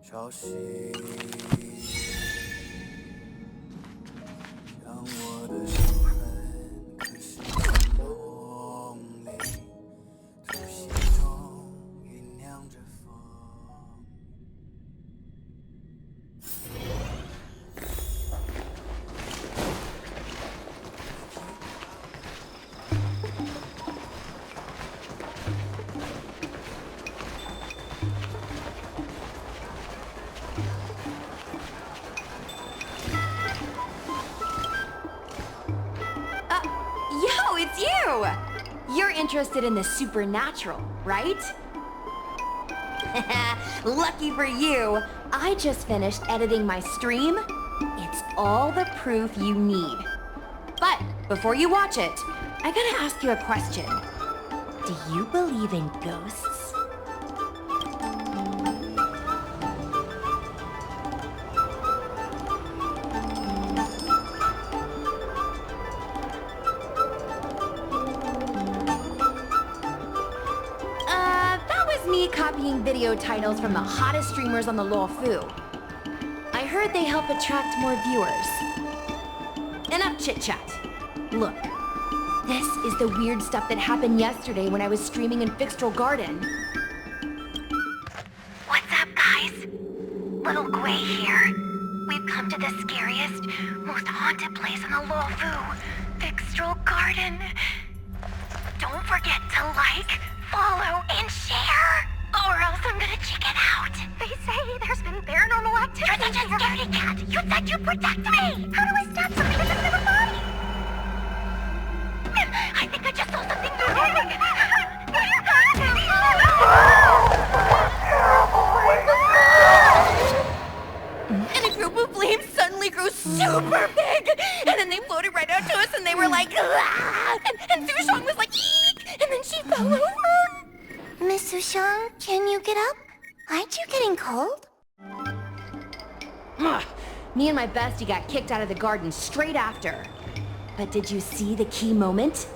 潮汐将我的手痕刻进山洞里，吐息中酝酿着风。Yo, it's you! You're interested in the supernatural, right? Lucky for you, I just finished editing my stream. It's all the proof you need. But before you watch it, I gotta ask you a question. Do you believe in ghosts? Me copying video titles from the hottest streamers on the Luofu. I heard they help attract more viewers. Enough chit-chat. Look, this is the weird stuff that happened yesterday when I was streaming in Fixtral Garden. What's up, guys? Little Gwei here. We've come to the scariest, most haunted place in the Luofu, Fixtral Garden. Don't forget to like, follow, and share, or else I'm gonna check it out. They say there's been paranormal activity. You're such a scaredy cat. You said you'd protect me. How do I stop something that doesn't have a body? I think I just saw something moving. And a group of flames suddenly grew super big, and then they floated right out to us, and they were like, ah! And Sushong was like, eek! And then she fell over. Miss Sushong, can you get up? Aren't you getting cold? Me and my bestie got kicked out of the garden straight after. But did you see the key moment?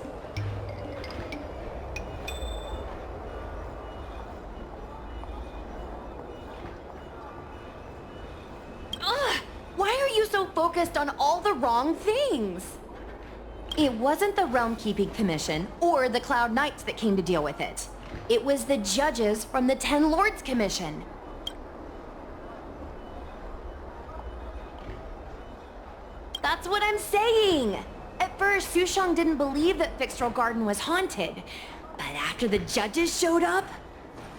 Why are you so focused on all the wrong things? It wasn't the Realm Keeping Commission or the Cloud Knights that came to deal with it. It was the judges from the Ten Lords Commission. That's what I'm saying! At first, Sushong didn't believe that Fixtral Garden was haunted. But after the judges showed up...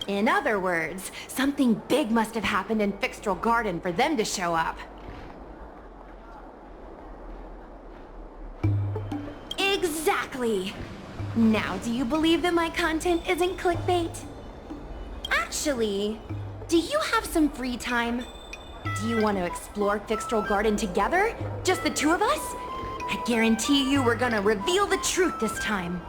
In other words, something big must have happened in Fixtral Garden for them to show up. Exactly! Now, do you believe that my content isn't clickbait? Actually, do you have some free time? Do you want to explore Fixtral Garden together? Just the two of us? I guarantee you we're gonna reveal the truth this time.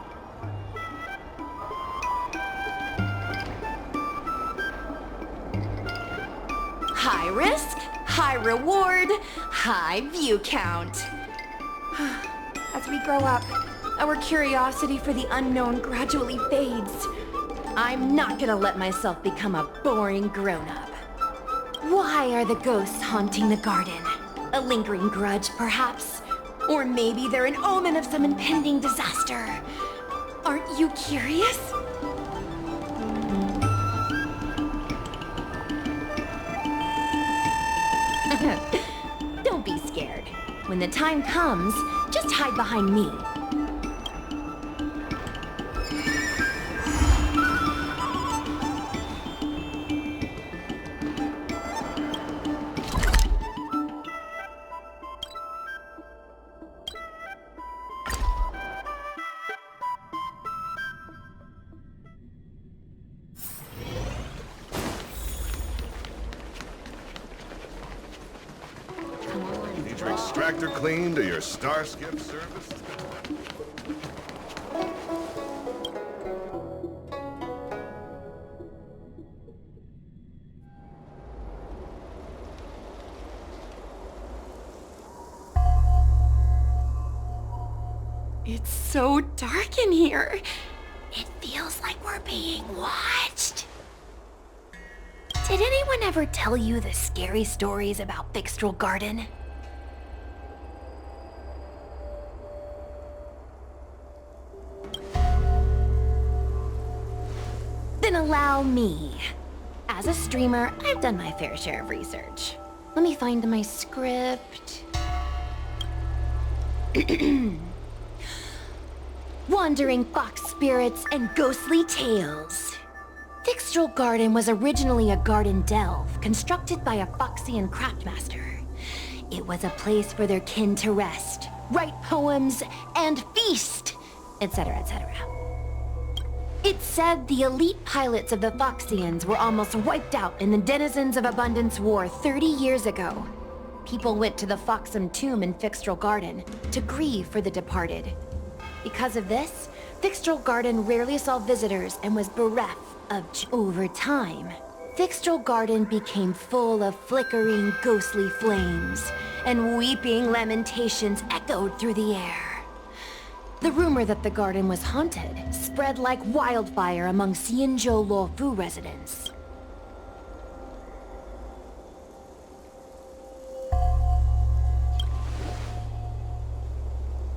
High risk, high reward, high view count. As we grow up, our curiosity for the unknown gradually fades. I'm not gonna let myself become a boring grown-up. Why are the ghosts haunting the garden? A lingering grudge, perhaps? Or maybe they're an omen of some impending disaster. Aren't you curious? Don't be scared. When the time comes, just hide behind me. extractor cleaned or your Starskip serviced? It's so dark in here. It feels like we're being watched. Did anyone ever tell you the scary stories about Fixtral Garden? Then allow me. As a streamer, I've done my fair share of research. Let me find my script. Wandering fox spirits and ghostly tales. Fixtral Garden was originally a garden delve constructed by a Foxian craftmaster. It was a place for their kin to rest, write poems, and feast, etc., etc. It said the elite pilots of the Foxians were almost wiped out in the Denizens of Abundance War 30 years ago. People went to the Foxum tomb in Fixtral Garden to grieve for the departed. Because of this, Fixtral Garden rarely saw visitors and was bereft of over time. Fixtral Garden became full of flickering, ghostly flames, and weeping lamentations echoed through the air. The rumor that the garden was haunted spread like wildfire among Xianzhou Luofu residents.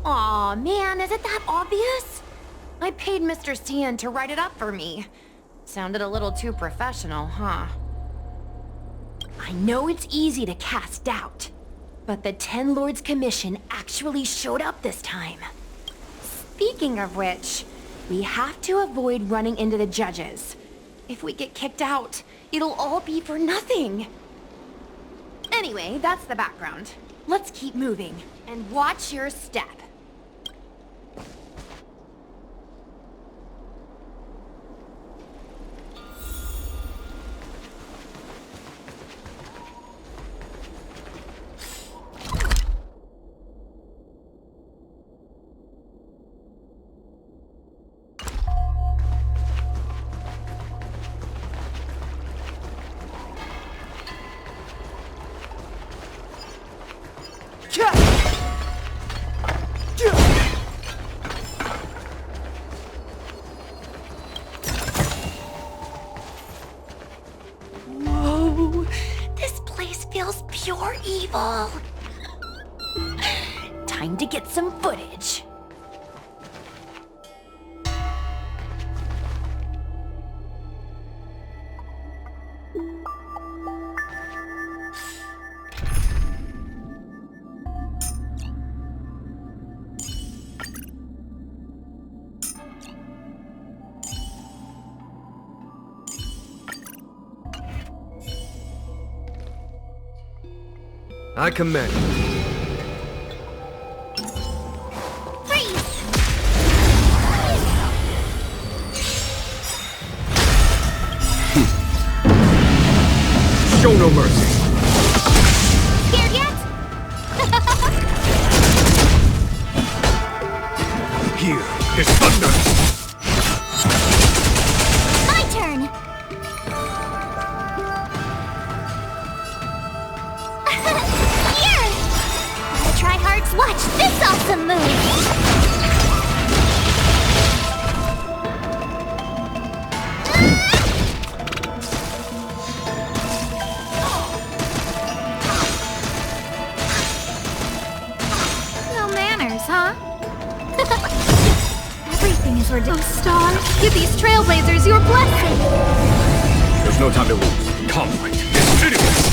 Aw, man, is it that obvious? I paid Mr. Xian to write it up for me. Sounded a little too professional, huh? I know it's easy to cast doubt, but the Ten Lords Commission actually showed up this time. Speaking of which, we have to avoid running into the judges. If we get kicked out, it'll all be for nothing. Anyway, that's the background. Let's keep moving, and watch your step. Whoa, This place feels pure evil. time to get some footage. I commend you. Show no mercy. Scared yet? Here is thunder. My turn. Here! Tryhards, watch this awesome move! No manners, huh? Everything is ridiculous. Stars, give these trailblazers your blessing! There's no time to lose. Conflict is pitiless.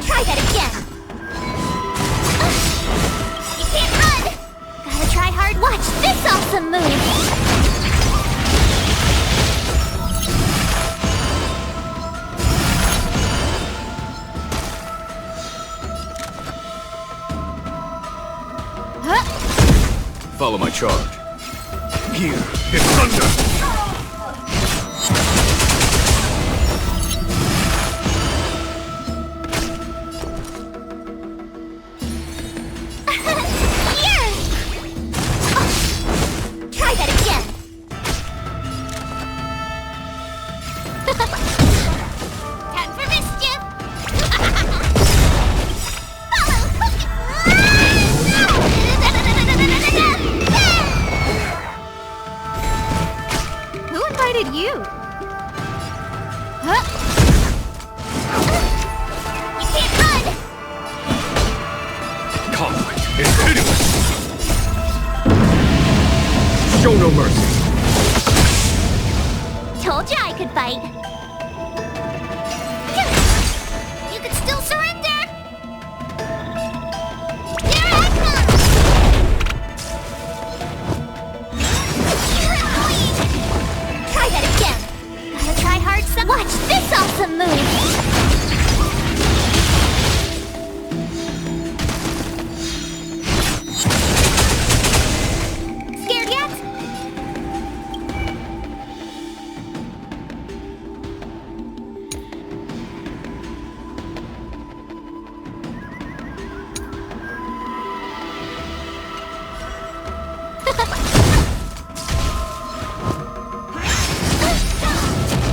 Try that again! You can't run! Gotta try hard. Watch this awesome move! Follow my charge. Here, it's thunder! Try that again! Time for mischief! Who invited you? Huh? You can't run! Conflict is hideous! Show no mercy! Told you I could fight. You could still surrender! Here I come! You're annoying! Try that again! Gotta try hard some— Watch this awesome move! Scared yet?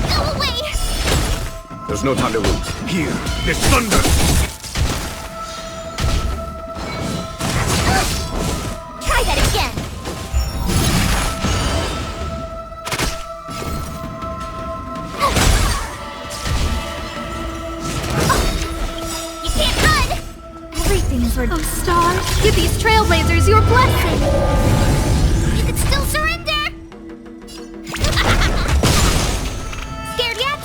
Go away! There's no time to lose. Here, it's thunder! Try that again! You can't run! Everything's for Star. Give these trailblazers your blessing. You can still surrender! Scared yet?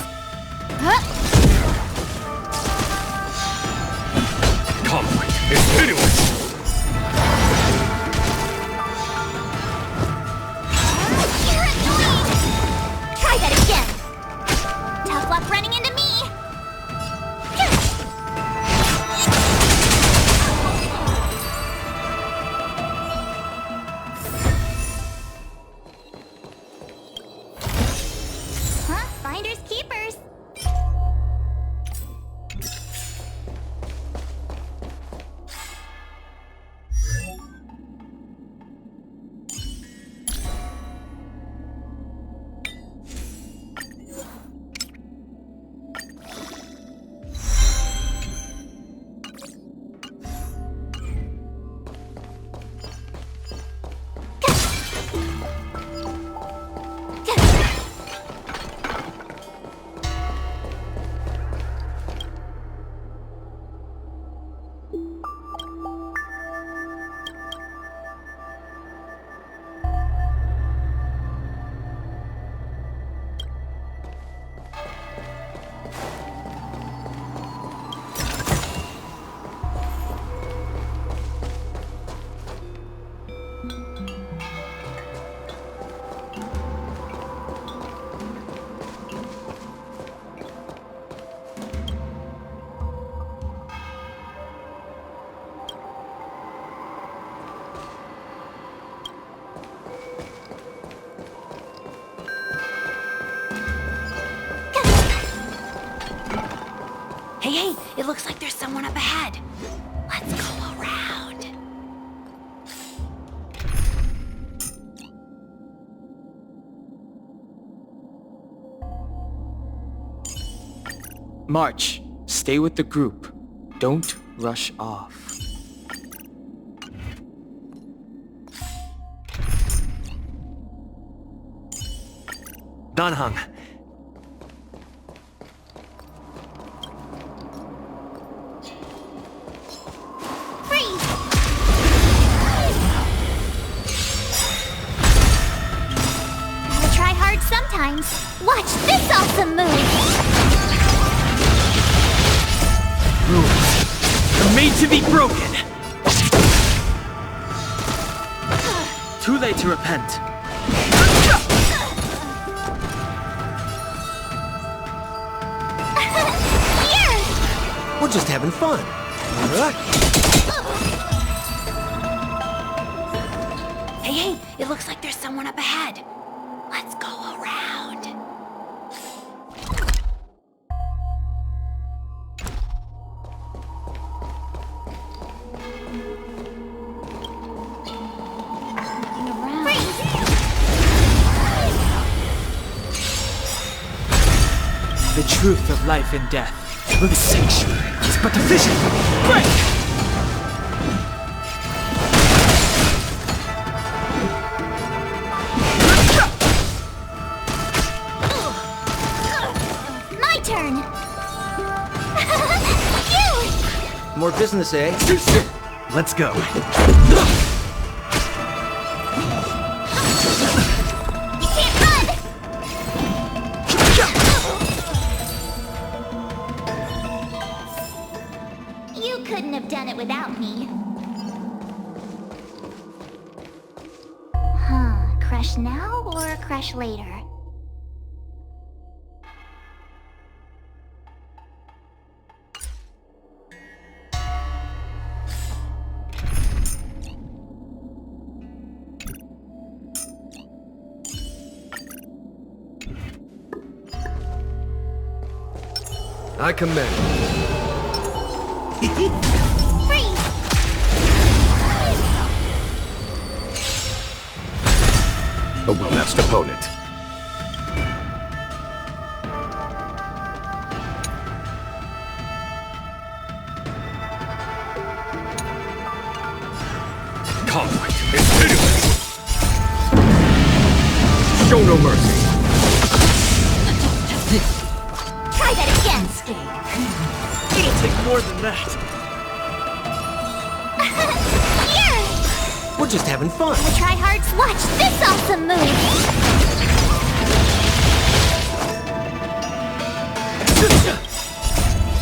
Conflict is hideous! You're annoying! Try that again! Tough luck running into me! Huh? Finders keepers! Hey, it looks like there's someone up ahead. Let's go around. March. Stay with the group. Don't rush off. Danhang. Freeze! Gotta try hard sometimes. Watch this awesome move! Rules are made to be broken. Too late to repent. Here! We're just having fun. Hey, Hey, it looks like there's someone up ahead. Let's go around. The truth of life and death. The sanctuary is but a vision. Break! My turn. More business, eh? Let's go. Couldn't have done it without me. Huh, crush now or crush later? I commend. A well-matched opponent. Conflict is pitiless. Show no mercy. Try that again. It'll take more than that. We're just having fun. The tryhards, watch this awesome move!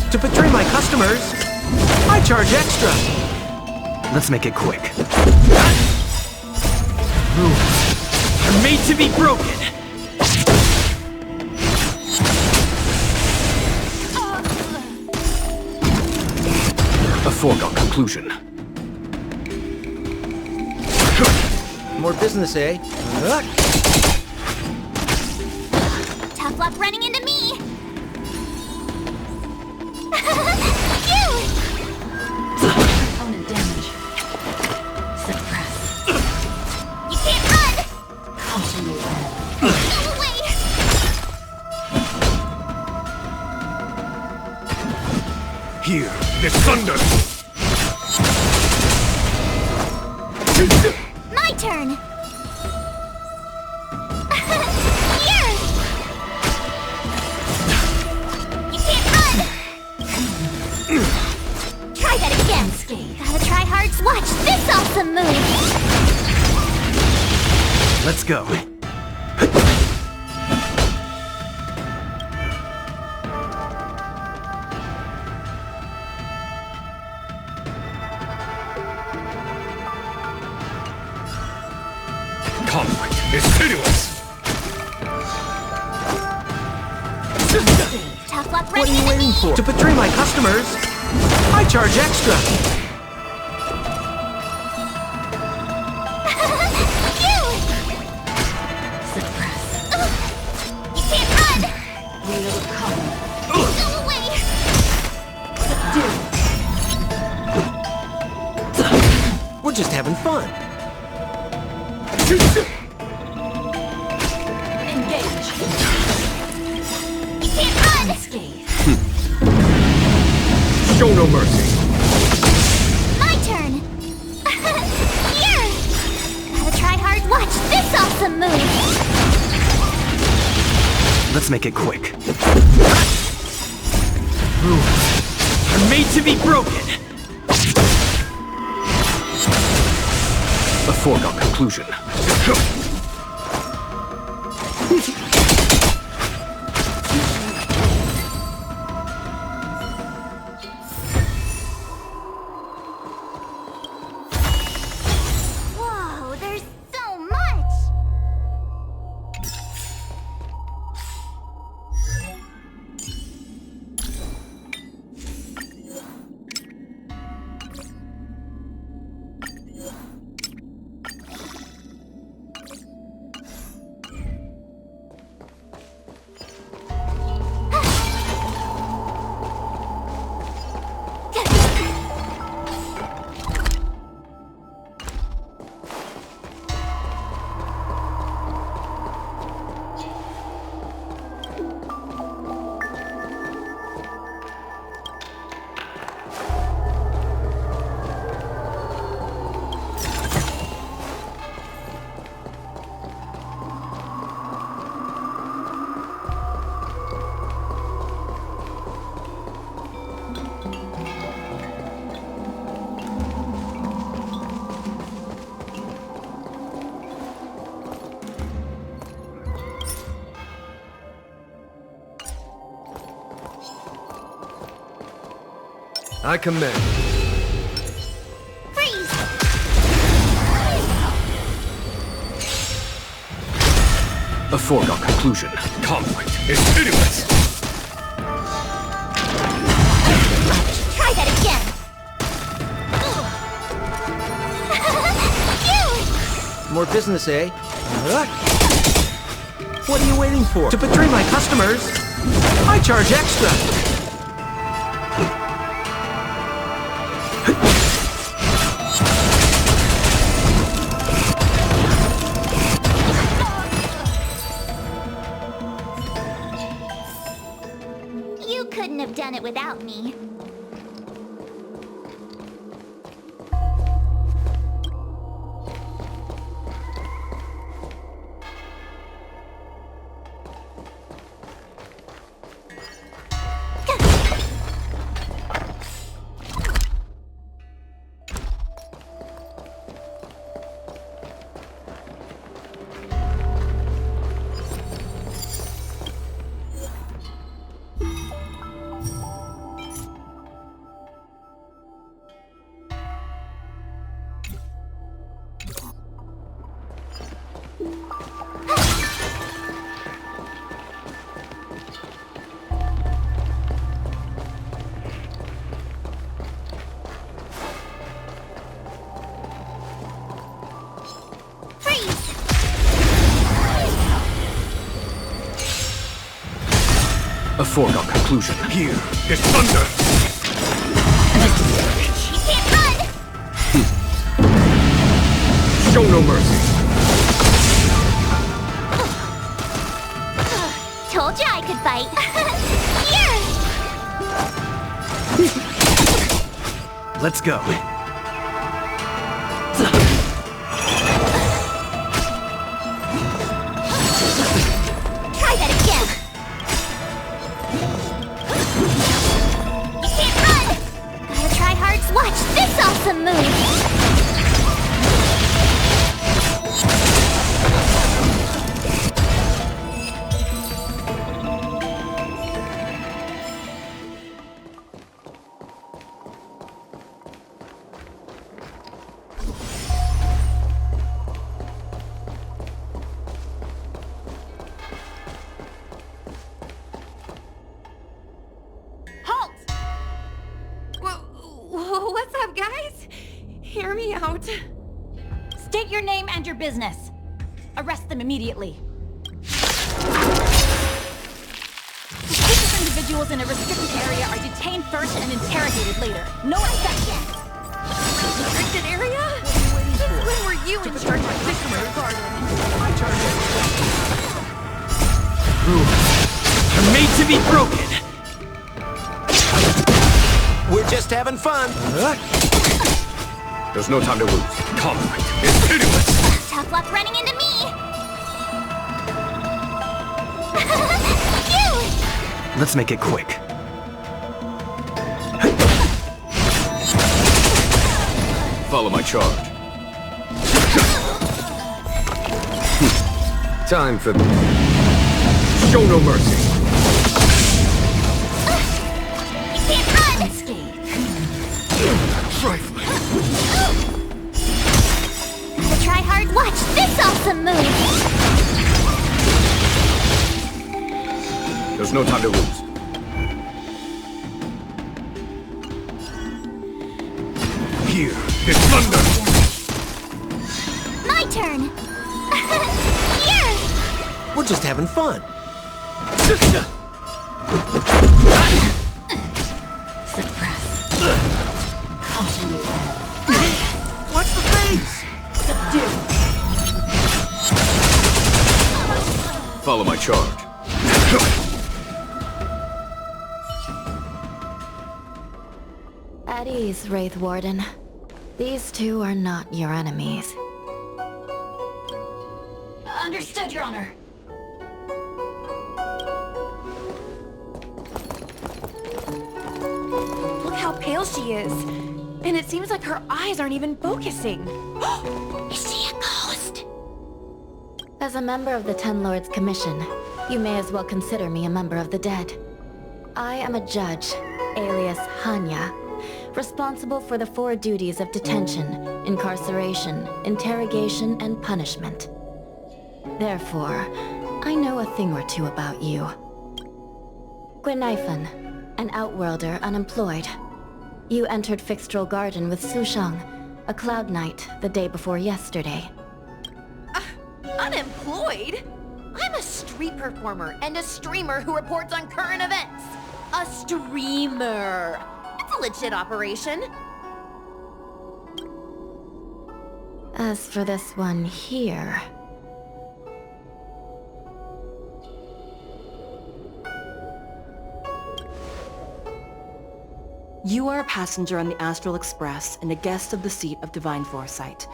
To betray my customers, I charge extra. Let's make it quick. Rules are made to be broken. A foregone conclusion. More business, eh? Tough luck running into me! Opponent damage. Suppress. You can't run! Go away! Here, the thunder! My turn! Here! You can't run! Try that again! Gotta try hard. Watch this awesome move! Let's go. Conflict is pitiless! Tough luck What running are you into waiting me! for? To betray my customers, I charge extra. Suppress. You can't run! We'll come. Go away! We're just having fun. Engage. You can't run! Show no mercy. My turn! Here! Gotta try hard. Watch this awesome move! Let's make it quick. Rules are made to be broken. A foregone conclusion. Whoa, there's so much! I command. Freeze! A foregone conclusion. Conflict is pitiless. Try that again! More business, eh? What are you waiting for? To betray my customers, I charge extra. You couldn't have done it without me. A foregone conclusion. Here is thunder. You can't run! Show no mercy. Told you I could bite. Here! Let's go. Try that again. You can't run! Gotta try hard to watch this awesome move. Halt! What's up, guys? Hear me out. State your name and your business. Arrest them immediately. Suspicious individuals in a restricted area are detained first and interrogated later. No exceptions. Restricted area? Since when were you in charge of this garden? Rules are made to be broken. We're just having fun. There's no time to lose. Conflict is pitiless. Tough luck running into me. You! Let's make it quick. Follow my charge. Time for show no mercy. You can't run! Trifling. Gotta try hard. Watch this awesome move. There's no time to lose. Here is thunder. My turn. Here! We're just having fun. Watch the face! Follow my charge. At ease, Wraith Warden. These two are not your enemies. Understood, Your Honor. Look how pale she is. And it seems like her eyes aren't even focusing. Is she a ghost? As a member of the Ten Lords Commission, you may as well consider me a member of the dead. I am a judge, alias Hanya, responsible for the 4 duties of detention, incarceration, interrogation, and punishment. Therefore, I know a thing or two about you. Gwenifan, an outworlder unemployed. You entered Fixtral Garden with Sushang, a cloud knight, the day before yesterday. Unemployed? I'm a street performer and a streamer who reports on current events. A streamer. It's a legit operation. As for this one here... You are a passenger on the Astral Express and a guest of the seat of Divine Foresight.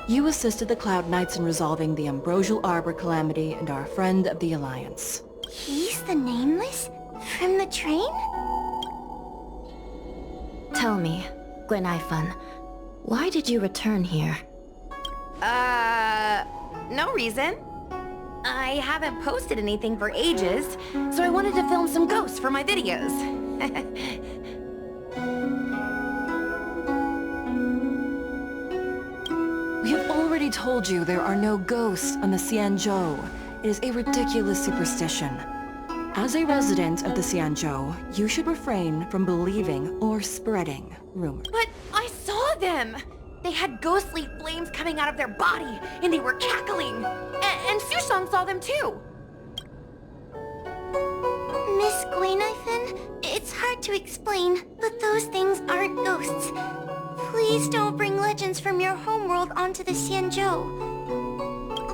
You assisted the Cloud Knights in resolving the Ambrosial Arbor calamity and are a friend of the Alliance. He's the Nameless? From the train? Tell me, Gwenifan, why did you return here? No reason. I haven't posted anything for ages, so I wanted to film some ghosts for my videos. We have already told you there are no ghosts on the Xianzhou. It is a ridiculous superstition. As a resident of the Xianzhou, you should refrain from believing or spreading rumors. But I saw them! They had ghostly flames coming out of their body, and they were cackling. And Sushang saw them too! Miss Gwenifan, it's hard to explain, but those things aren't ghosts. Please don't bring legends from your homeworld onto the Xianzhou.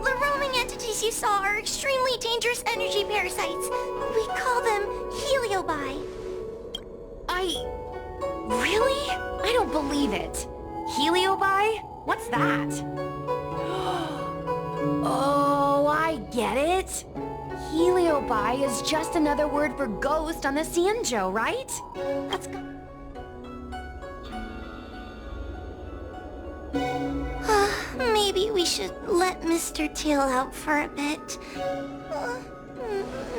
The roaming entities you saw are extremely dangerous energy parasites. We call them heliobi. Really? I don't believe it. Heliobi? What's that? Oh, I get it. Heliobi is just another word for ghost on the Xianzhou, right? That's good. Maybe we should let Mr. Tail out for a bit.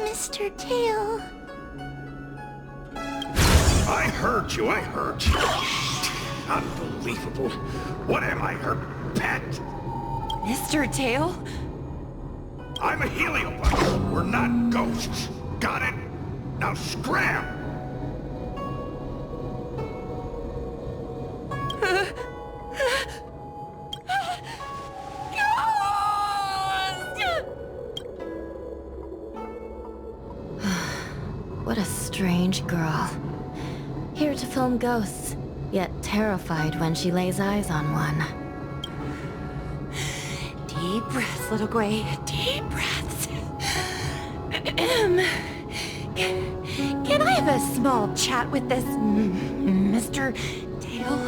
Mr. Tail... I heard you. Unbelievable. What am I, her pet? Mr. Tail? I'm a heliobot. We're not ghosts. Got it? Now scram! What a strange girl. Here to film ghosts, yet terrified when she lays eyes on one. Deep breaths, little Gwei. Deep breaths. Can I have a small chat with this Mr. Tail?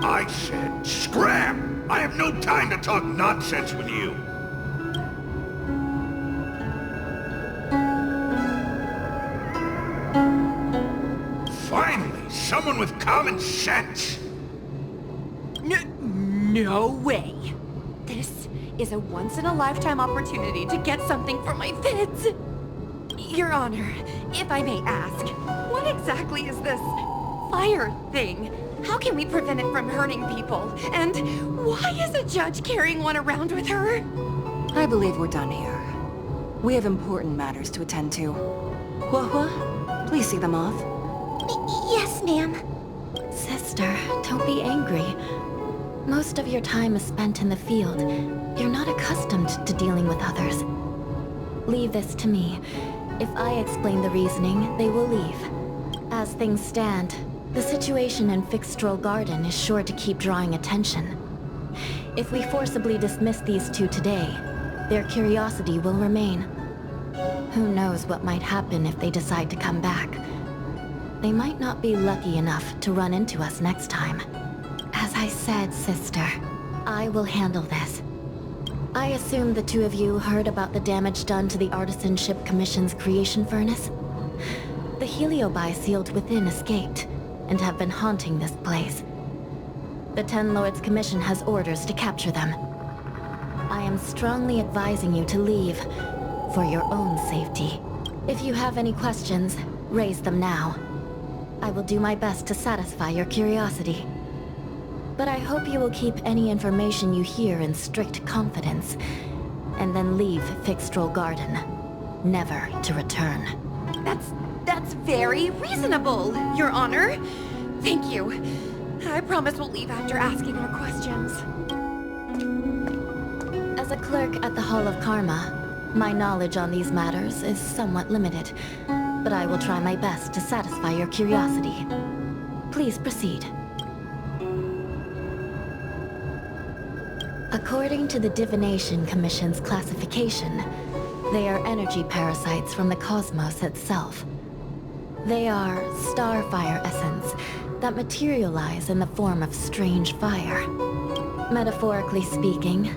I said scram! I have no time to talk nonsense with you. Finally, someone with common sense. No way. This is a once-in-a-lifetime opportunity to get something for my vids. Your Honor, if I may ask, what exactly is this fire thing? How can we prevent it from hurting people? And why is a judge carrying one around with her? I believe we're done here. We have important matters to attend to. Hua, please see them off. Yes, ma'am. Sister, don't be angry. Most of your time is spent in the field. You're not accustomed to dealing with others. Leave this to me. If I explain the reasoning, they will leave. As things stand, the situation in Fixtral Garden is sure to keep drawing attention. If we forcibly dismiss these two today, their curiosity will remain. Who knows what might happen if they decide to come back. They might not be lucky enough to run into us next time. As I said, sister, I will handle this. I assume the two of you heard about the damage done to the Artisanship Commission's creation furnace? The heliobi sealed within escaped, and have been haunting this place. The Ten Lords Commission has orders to capture them. I am strongly advising you to leave, for your own safety. If you have any questions, raise them now. I will do my best to satisfy your curiosity. But I hope you will keep any information you hear in strict confidence, and then leave Fixtral Garden, never to return. That's very reasonable, Your Honor. Thank you. I promise we'll leave after asking our questions. As a clerk at the Hall of Karma, my knowledge on these matters is somewhat limited, but I will try my best to satisfy your curiosity. Please proceed. According to the Divination Commission's classification, they are energy parasites from the cosmos itself. They are starfire essence that materialize in the form of strange fire. Metaphorically speaking,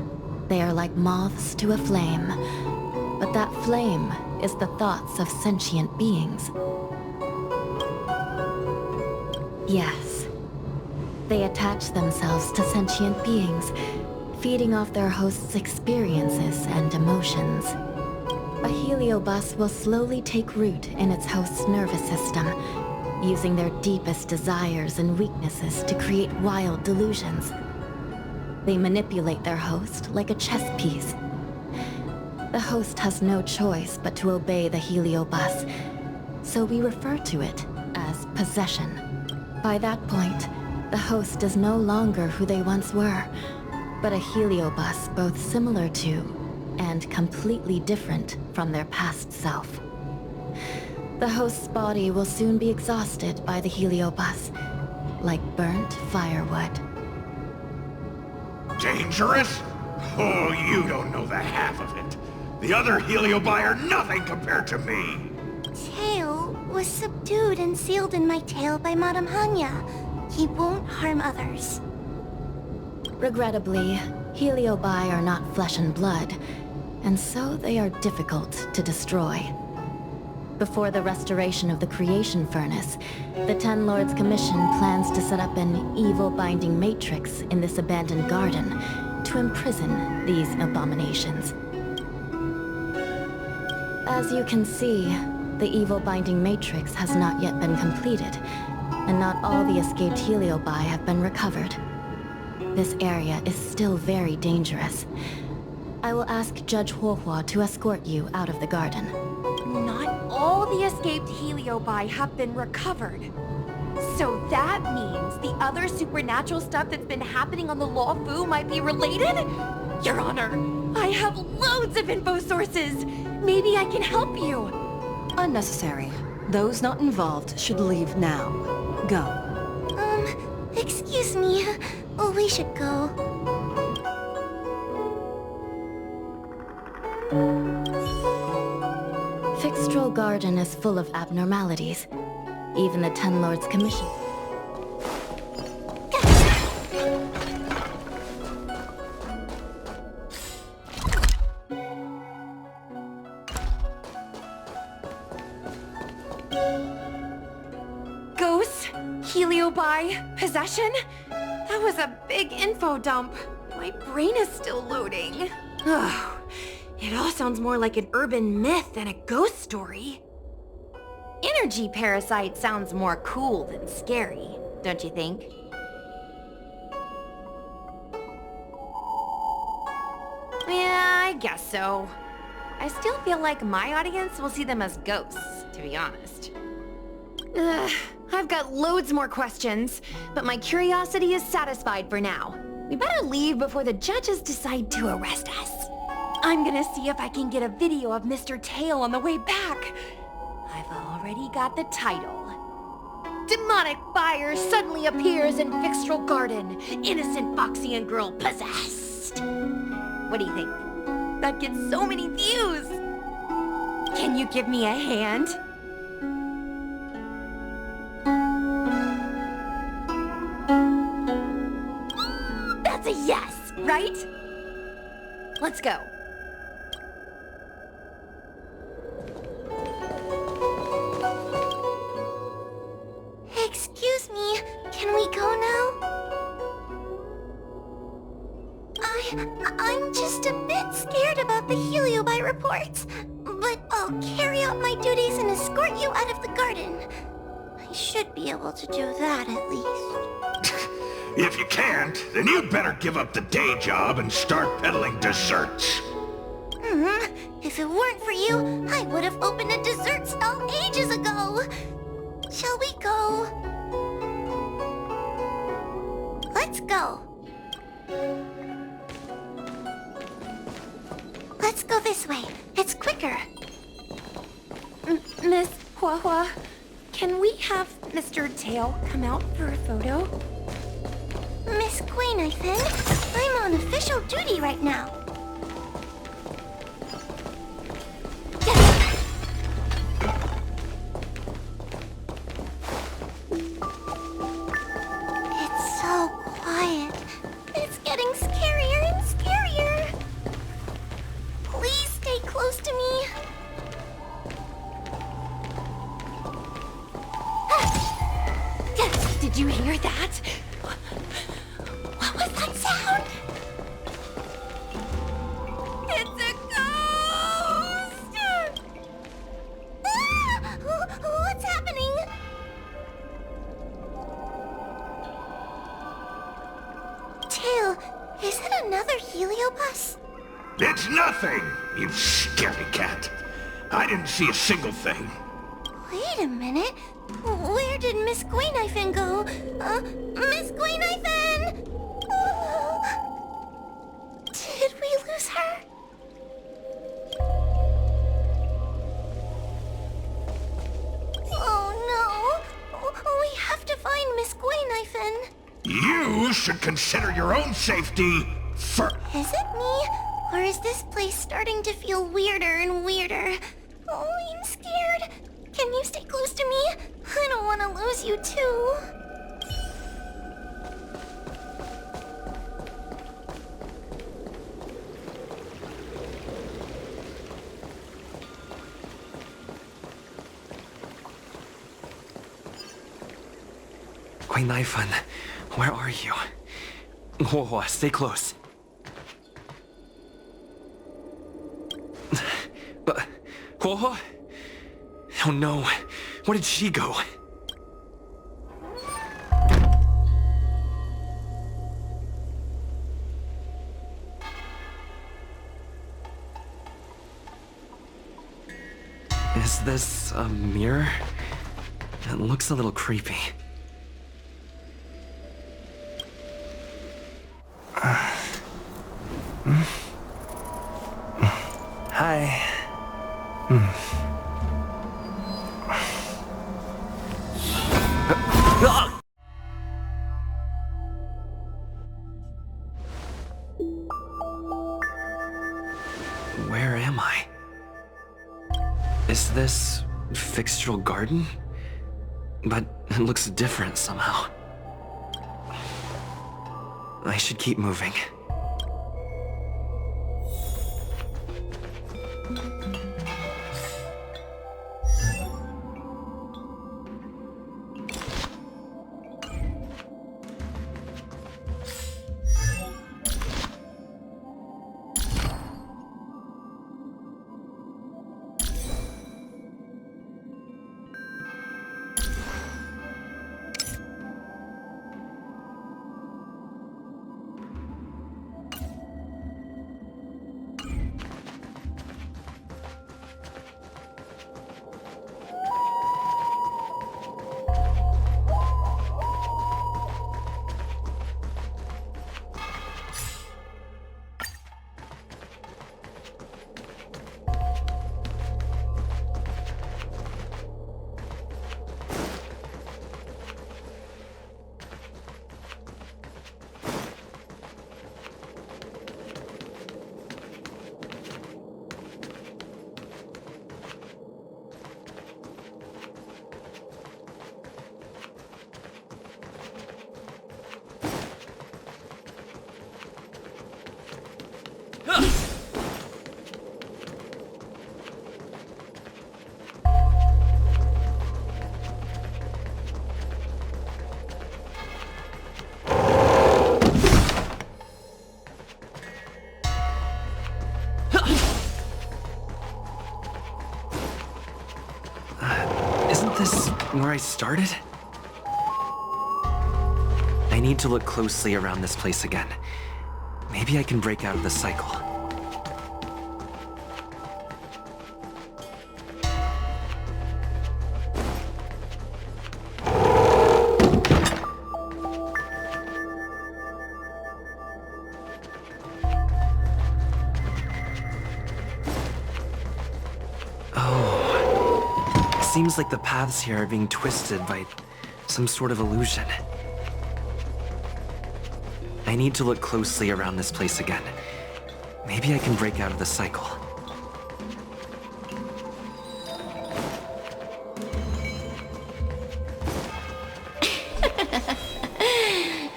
they are like moths to a flame, but that flame is the thoughts of sentient beings. Yes, they attach themselves to sentient beings, feeding off their host's experiences and emotions. A heliobus will slowly take root in its host's nervous system, using their deepest desires and weaknesses to create wild delusions. They manipulate their host like a chess piece. The host has no choice but to obey the heliobus, so we refer to it as possession. By that point, the host is no longer who they once were, but a heliobus both similar to and completely different from their past self. The host's body will soon be exhausted by the heliobus, like burnt firewood. Dangerous? Oh, you don't know the half of it. The other heliobi are nothing compared to me. Tail was subdued and sealed in my tail by Madame Hanya. He won't harm others. Regrettably, heliobi are not flesh and blood, and so they are difficult to destroy. Before the restoration of the creation furnace, the Ten Lords Commission plans to set up an evil binding matrix in this abandoned garden to imprison these abominations. As you can see, the evil binding matrix has not yet been completed, and not all the escaped heliobi have been recovered. This area is still very dangerous. I will ask Judge Huohua to escort you out of the garden. Not all the escaped heliobi have been recovered. So that means the other supernatural stuff that's been happening on the Luofu might be related? Your Honor, I have loads of info sources. Maybe I can help you. Unnecessary. Those not involved should leave now. Go. Excuse me. We should go. Fixtral Garden is full of abnormalities. Even the Ten Lords Commission. Ghosts? Heliobi? Possession? That was a big info dump. My brain is still loading. Oh, it all sounds more like an urban myth than a ghost story. Energy parasite sounds more cool than scary, don't you think? Yeah, I guess so. I still feel like my audience will see them as ghosts, to be honest. Ugh, I've got loads more questions, but my curiosity is satisfied for now. We better leave before the judges decide to arrest us. I'm gonna see if I can get a video of Mr. Tail on the way back. I've already got the title. Demonic fire suddenly appears in Fixtral Garden. Innocent Foxian girl possessed. What do you think? That gets so many views. Can you give me a hand? That's a yes, right? Let's go. Excuse me, can we go now? I'm just a bit scared about the heliobi reports, but I'll carry out my duties and escort you out of the garden. I should be able to do that at least. If you can't, then you'd better give up the day job and start peddling desserts. If it weren't for you, I would have opened a dessert stall ages ago. Shall we go? Let's go. Let's go this way. It's quicker. Miss Hua, can we have Mr. Tail come out for a photo? Miss Queen, I think. I'm on official duty right now. It's so quiet. It's getting scarier and scarier. Please stay close to me. Did you hear that? What was that sound? It's a ghost! What's happening? Tail, is it another heliobus? It's nothing, you scaredy cat. I didn't see a single thing. Wait a minute. Where did Miss Gwainifin go? Miss Gwainifin! Did we lose her? Oh no! We have to find Miss Gwainifin. You should consider your own safety first. Is it me? Or is this place starting to feel weirder and weirder? Oh, I'm scared. Can you stay close to me? I don't want to lose you too. Gwainifin, where are you? Whoa, stay close. Whoa? Oh no, where did she go? Is this a mirror? It looks a little creepy. Hi. Where am I? Is this Fixtural Garden? But it looks different somehow. I should keep moving. Isn't this where I started? I need to look closely around this place again. Maybe I can break out of the cycle. Seems like the paths here are being twisted by some sort of illusion. I need to look closely around this place again. Maybe I can break out of the cycle.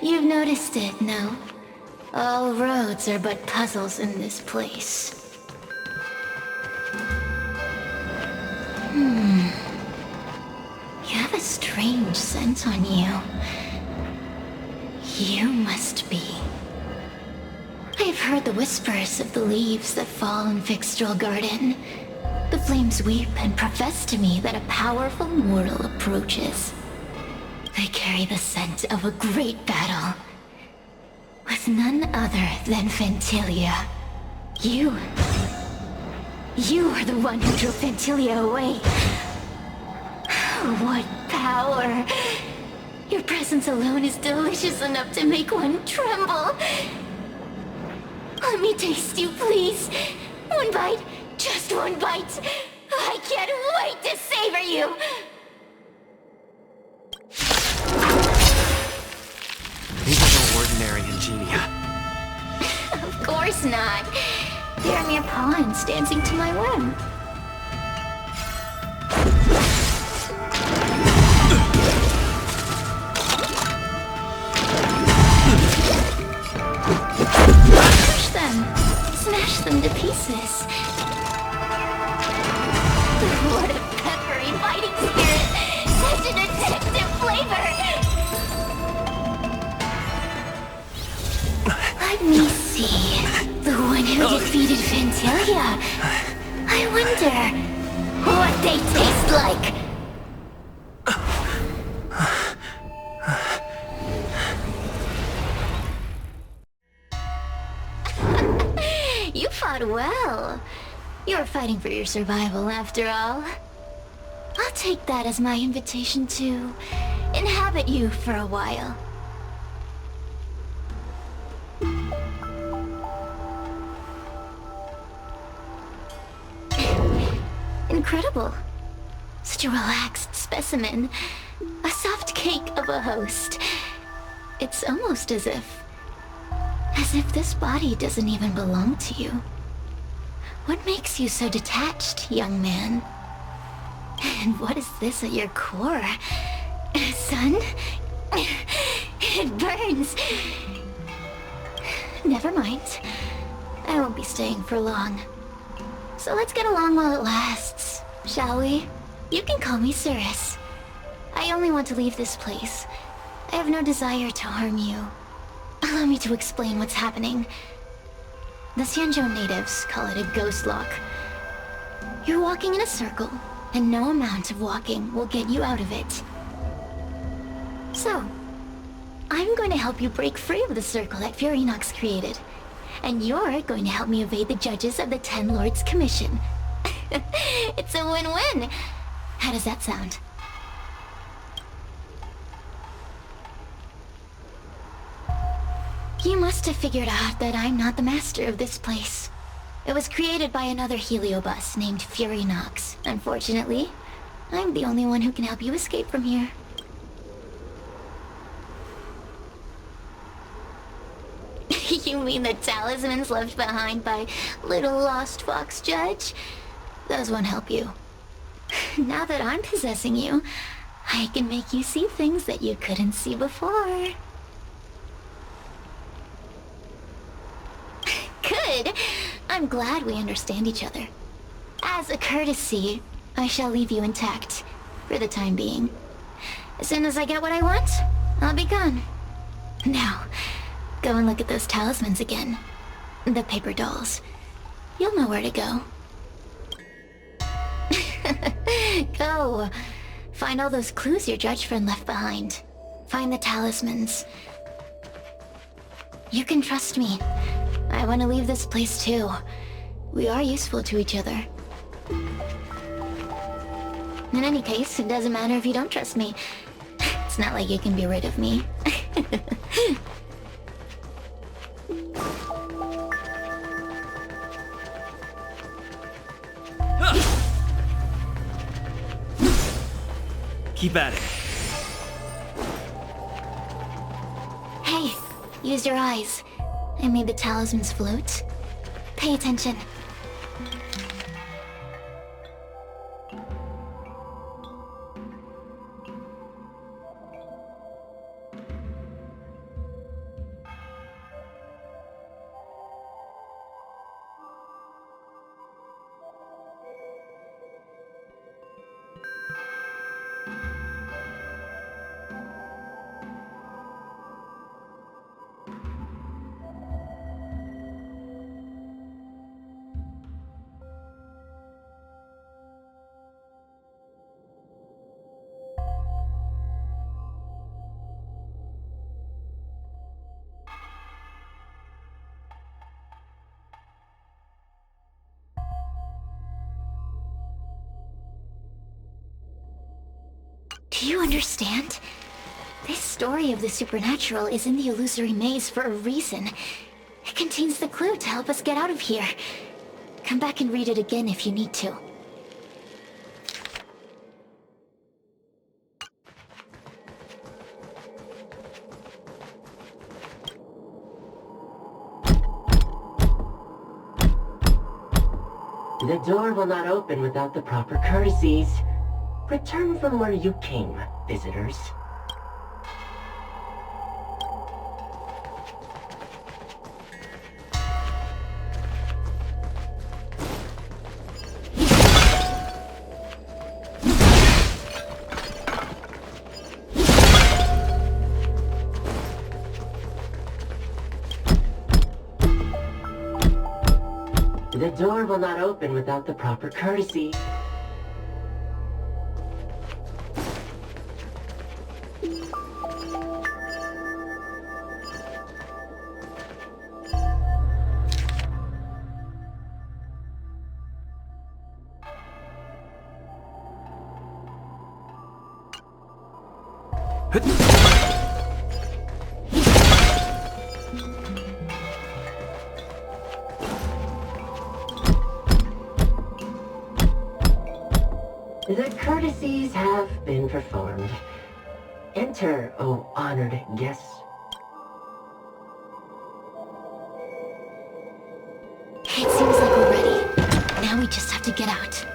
You've noticed it, no? All roads are but puzzles in this place. You have a strange scent on you. You must be. I have heard the whispers of the leaves that fall in Fixtral Garden. The flames weep and profess to me that a powerful mortal approaches. They carry the scent of a great battle, with none other than Fantilia. You are the one who drove Fantilia away. What power! Your presence alone is delicious enough to make one tremble. Let me taste you, please. One bite, just one bite. I can't wait to savor you. These are no ordinary ingenia. Of course not. They're mere pawns dancing to my whim. Crush them. Smash them to pieces. What a peppery fighting spirit. Such an addictive flavor. Let me see. The one who defeated Fantilia. I wonder what they taste like. You fought well. You're fighting for your survival after all. I'll take that as my invitation to inhabit you for a while. Incredible. Such a relaxed specimen. A soft cake of a host. It's almost as if this body doesn't even belong to you. What makes you so detached, young man? And what is this at your core? Sun? It burns. Never mind. I won't be staying for long. So let's get along while it lasts, shall we? You can call me Cirrus. I only want to leave this place. I have no desire to harm you. Allow me to explain what's happening. The Xianzhou natives call it a ghost lock. You're walking in a circle, and no amount of walking will get you out of it. So, I'm going to help you break free of the circle that Furinox created. And you're going to help me evade the judges of the Ten Lords Commission. It's a win-win. How does that sound? You must have figured out that I'm not the master of this place. It was created by another Heliobus named Furinox. Unfortunately, I'm the only one who can help you escape from here. You mean the talismans left behind by little lost fox judge? Those won't help you. Now that I'm possessing you, I can make you see things that you couldn't see before. Good! I'm glad we understand each other. As a courtesy, I shall leave you intact, for the time being. As soon as I get what I want, I'll be gone. Now, go and look at those talismans again. The paper dolls. You'll know where to go. Go. Find all those clues your judge friend left behind. Find the talismans. You can trust me. I want to leave this place too. We are useful to each other. In any case, it doesn't matter if you don't trust me. It's not like you can be rid of me. Keep at it. Hey, use your eyes. I made the talismans float. Pay attention. Do you understand? This story of the supernatural is in the illusory maze for a reason. It contains the clue to help us get out of here. Come back and read it again if you need to. The door will not open without the proper courtesies. Return from where you came, visitors. The door will not open without the proper courtesy. The courtesies have been performed. Enter, O honored guests. It seems like we're ready. Now we just have to get out.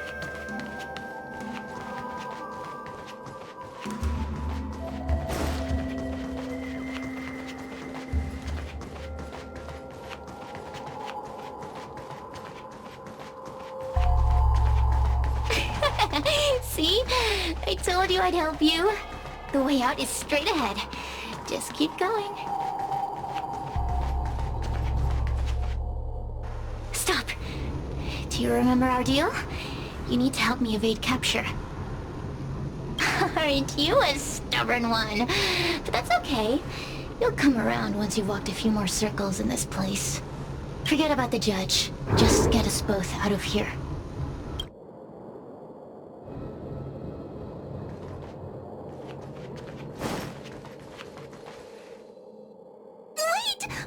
See? I told you I'd help you. The way out is straight ahead. Just keep going. Stop. Do you remember our deal? You need to help me evade capture. Aren't you a stubborn one? But that's okay. You'll come around once you've walked a few more circles in this place. Forget about the judge. Just get us both out of here.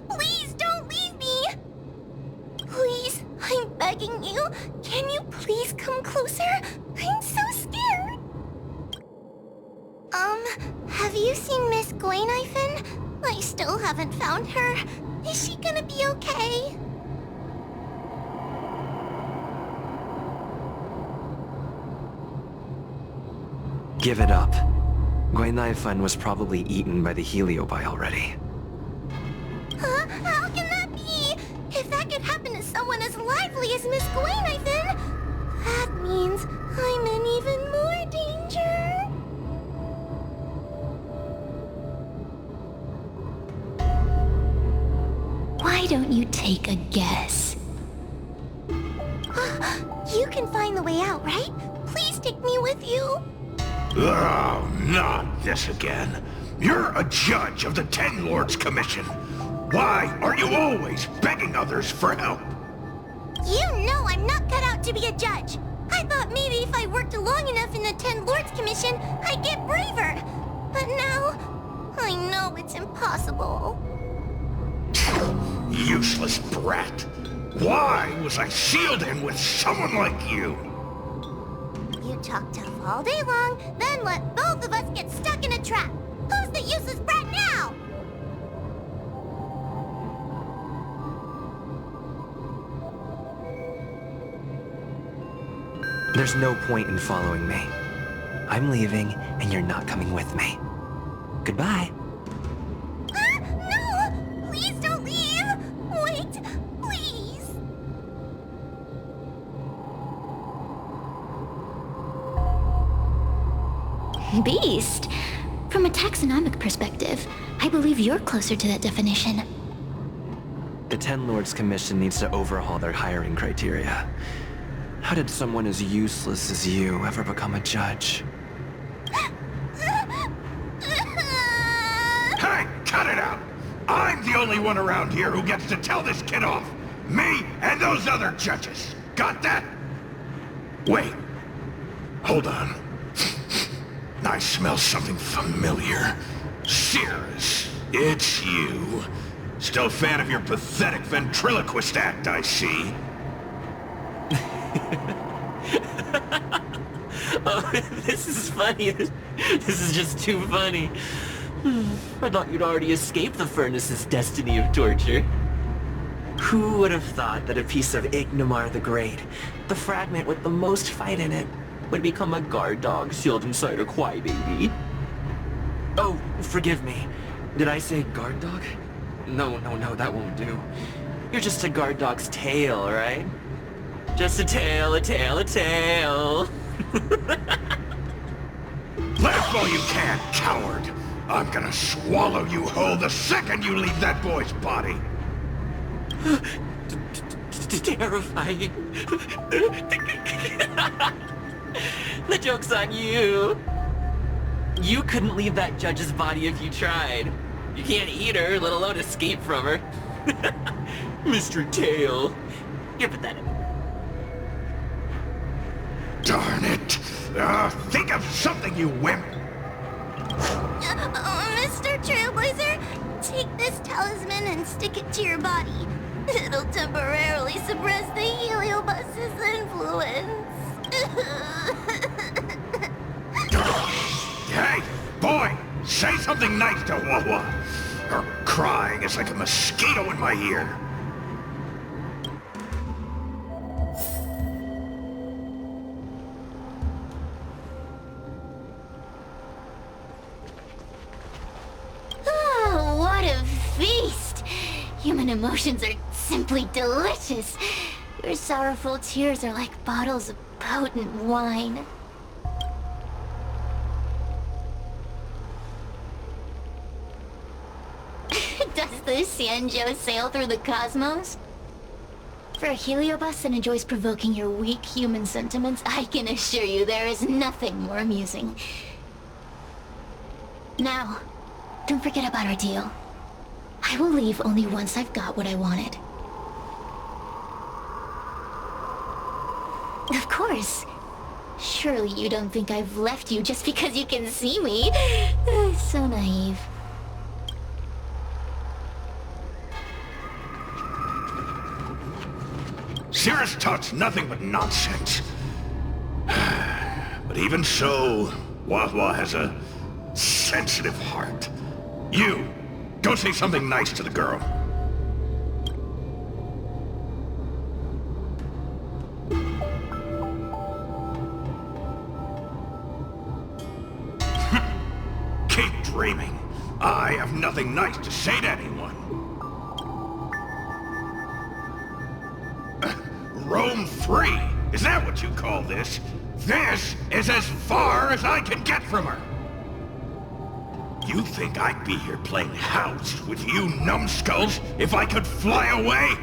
Please don't leave me! Please, I'm begging you. Can you please come closer? I'm so scared. Have you seen Miss Gwaynifin? I still haven't found her. Is she gonna be okay? Give it up. Gwaynifin was probably eaten by the heliobi already. Huh? How can that be? If that could happen to someone as lively as Miss Gwaynifin, that means I'm in even more danger. Why don't you take a guess? You can find the way out, right? Please take me with you. Oh, not this again. You're a judge of the Ten Lords Commission. Why are you always begging others for help? You know I'm not cut out to be a judge. I thought maybe if I worked long enough in the Ten Lords Commission, I'd get braver. But now, I know it's impossible. Useless brat. Why was I sealed in with someone like you? You talk tough all day long, then let both of us get stuck in a trap. Who's the useless brat now? There's no point in following me. I'm leaving, and you're not coming with me. Goodbye. No! Please don't leave! Wait, please! Beast? From a taxonomic perspective, I believe you're closer to that definition. The Ten Lords Commission needs to overhaul their hiring criteria. How did someone as useless as you ever become a judge? Hey, cut it out! I'm the only one around here who gets to tell this kid off. Me and those other judges. Got that? Wait. Hold on. I smell something familiar. Cirrus, it's you. Still a fan of your pathetic ventriloquist act, I see. Oh, this is funny. This is just too funny. I thought you'd already escaped the furnace's destiny of torture. Who would have thought that a piece of Ignomar the Great, the fragment with the most fight in it, would become a guard dog sealed inside a crybaby? Oh, forgive me. Did I say guard dog? No, that won't do. You're just a guard dog's tail, right? Just a tail, a tail, a tail. Laugh all you can, coward! I'm gonna swallow you whole the second you leave that boy's body! Terrifying. The joke's on you. You couldn't leave that judge's body if you tried. You can't eat her, let alone escape from her. Mr. Tail. You're pathetic. Darn it! Think of something, you wimp! Mr. Trailblazer, take this talisman and stick it to your body. It'll temporarily suppress the heliobus's influence. Hey, boy! Say something nice to Wawa! Her crying is like a mosquito in my ear. Oh, what a feast! Human emotions are simply delicious. Your sorrowful tears are like bottles of potent wine. Does the Xianzhou sail through the cosmos? For a heliobus that enjoys provoking your weak human sentiments, I can assure you there is nothing more amusing. Now, don't forget about our deal. I will leave only once I've got what I wanted. Of course. Surely you don't think I've left you just because you can see me. So naive. Cirrus talks nothing but nonsense. But even so, Wawa has a sensitive heart. You, go say something nice to the girl. Keep dreaming. I have nothing nice to say to anyone. Rome free? Is that what you call this? This is as far as I can get from her. You think I'd be here playing house with you numbskulls if I could fly away?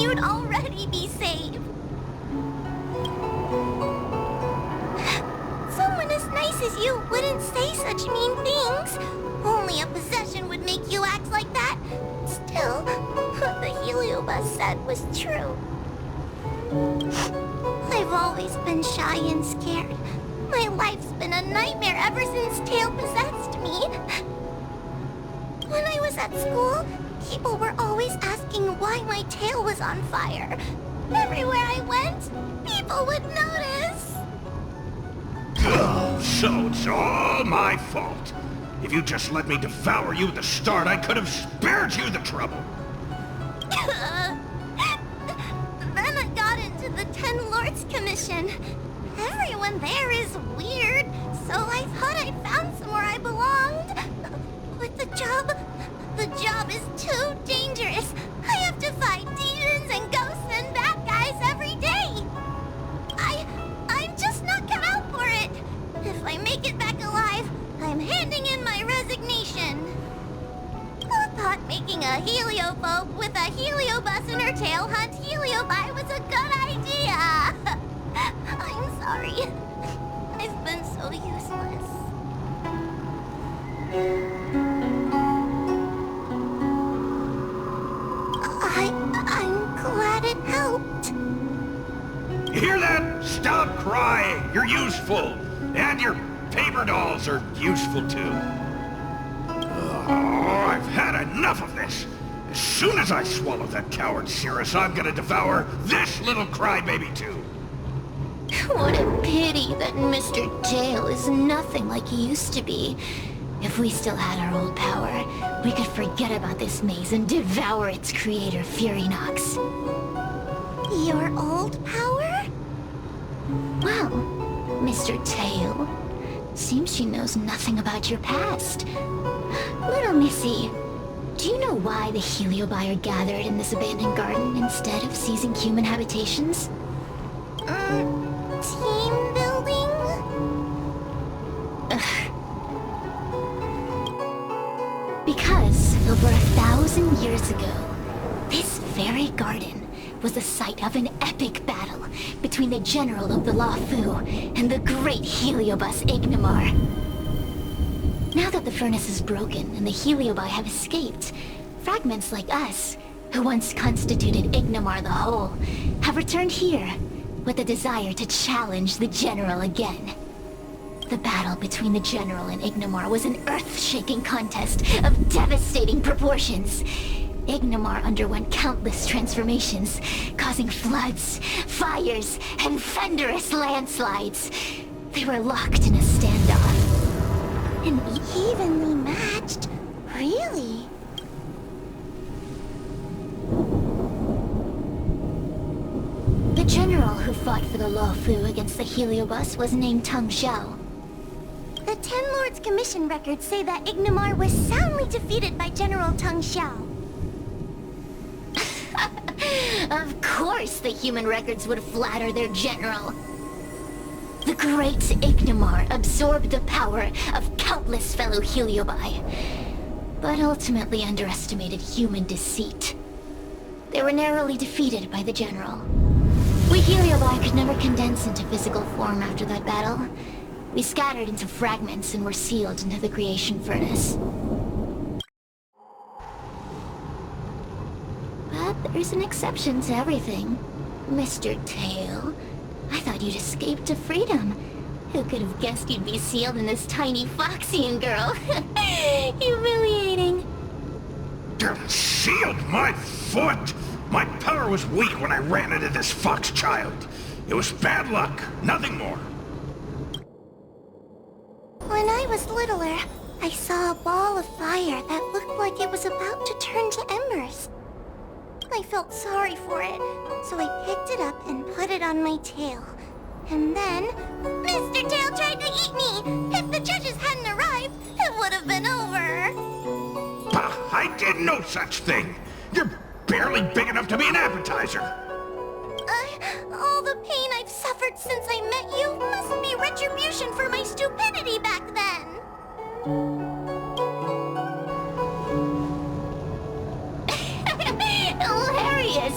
you'd already be saved. Someone as nice as you wouldn't say such mean things. Only a possession would make you act like that. Still, what the Heliobus said was true. I've always been shy and scared. My life's been a nightmare ever since Tail possessed me. When I was at school, people were always asking why my tail was on fire. Everywhere I went, people would notice. Oh, so it's all my fault. If you just let me devour you at the start, I could have spared you the trouble. Then I got into the Ten Lords Commission. Everyone there is weird, so I thought I'd found somewhere I belonged. But the job is too dangerous. I have to fight demons and ghosts and bad guys every day. I'm just not cut out for it. If I make it back alive, I'm handing in my resignation. Who thought making a heliophobe with a heliobus in her tail hunt heliobi was a good idea? I'm sorry. I've been so useless. I'm glad it helped. You hear that? Stop crying. You're useful. And your paper dolls are useful too. Oh, I've had enough of this. As soon as I swallow that coward Cirrus, I'm gonna devour this little crybaby too. What a pity that Mr. Tail is nothing like he used to be. If we still had our old power, we could forget about this maze and devour its creator, Furynox. Your old power? Well, Mr. Tail, seems she knows nothing about your past. Little Missy, do you know why the Heliobi are gathered in this abandoned garden instead of seizing human habitations? Team building? Because over 1,000 years ago, this very garden was the site of an epic battle between the general of the Luofu and the great Heliobus Ignimar. Now that the furnace is broken and the Heliobi have escaped, fragments like us, who once constituted Ignimar the Whole, have returned here with a desire to challenge the general again. The battle between the general and Ignimar was an earth-shaking contest of devastating proportions. Ignimar underwent countless transformations, causing floods, fires, and thunderous landslides. They were locked in a standoff. And evenly matched? Really? The general who fought for the Luofu against the Heliobus was named Tang Xiao. The Ten Lords Commission records say that Ignimar was soundly defeated by General Tang Xiao. Of course the human records would flatter their general. The great Ignimar absorbed the power of countless fellow Heliobi, but ultimately underestimated human deceit. They were narrowly defeated by the general. We Heliobi could never condense into physical form after that battle. We scattered into fragments and were sealed into the creation furnace. But there's an exception to everything. Mr. Tail, I thought you'd escaped to freedom. Who could have guessed you'd be sealed in this tiny Foxian girl? Humiliating. Sealed my foot? My power was weak when I ran into this fox child. It was bad luck, nothing more. When I was littler, I saw a ball of fire that looked like it was about to turn to embers. I felt sorry for it, so I picked it up and put it on my tail. And then, Mr. Tail tried to eat me! If the judges hadn't arrived, it would have been over! Bah, I did no such thing! You're barely big enough to be an appetizer! All the pain I've suffered since I met you must be retribution for my stupidity back then! Hilarious!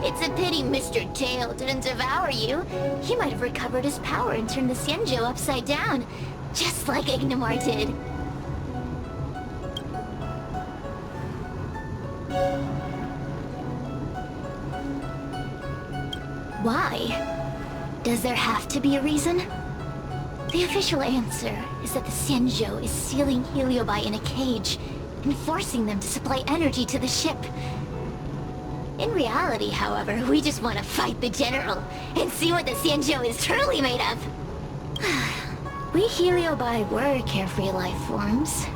It's a pity Mr. Tail didn't devour you. He might have recovered his power and turned the Xianzhou upside down, just like Ignamar did. Why? Does there have to be a reason? The official answer is that the Xianzhou is sealing Heliobi in a cage and forcing them to supply energy to the ship. In reality, however, we just want to fight the General and see what the Xianzhou is truly made of. We Heliobi were carefree life forms,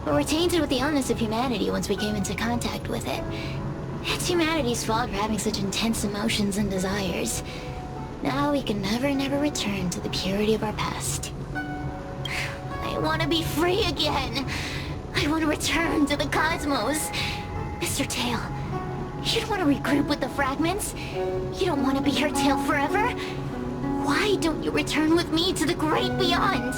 but were tainted with the illness of humanity once we came into contact with it. It's humanity's fault for having such intense emotions and desires. Now we can never return to the purity of our past. I want to be free again. I want to return to the cosmos. Mr. Tail, you don't want to regroup with the fragments? You don't want to be your tail forever? Why don't you return with me to the great beyond?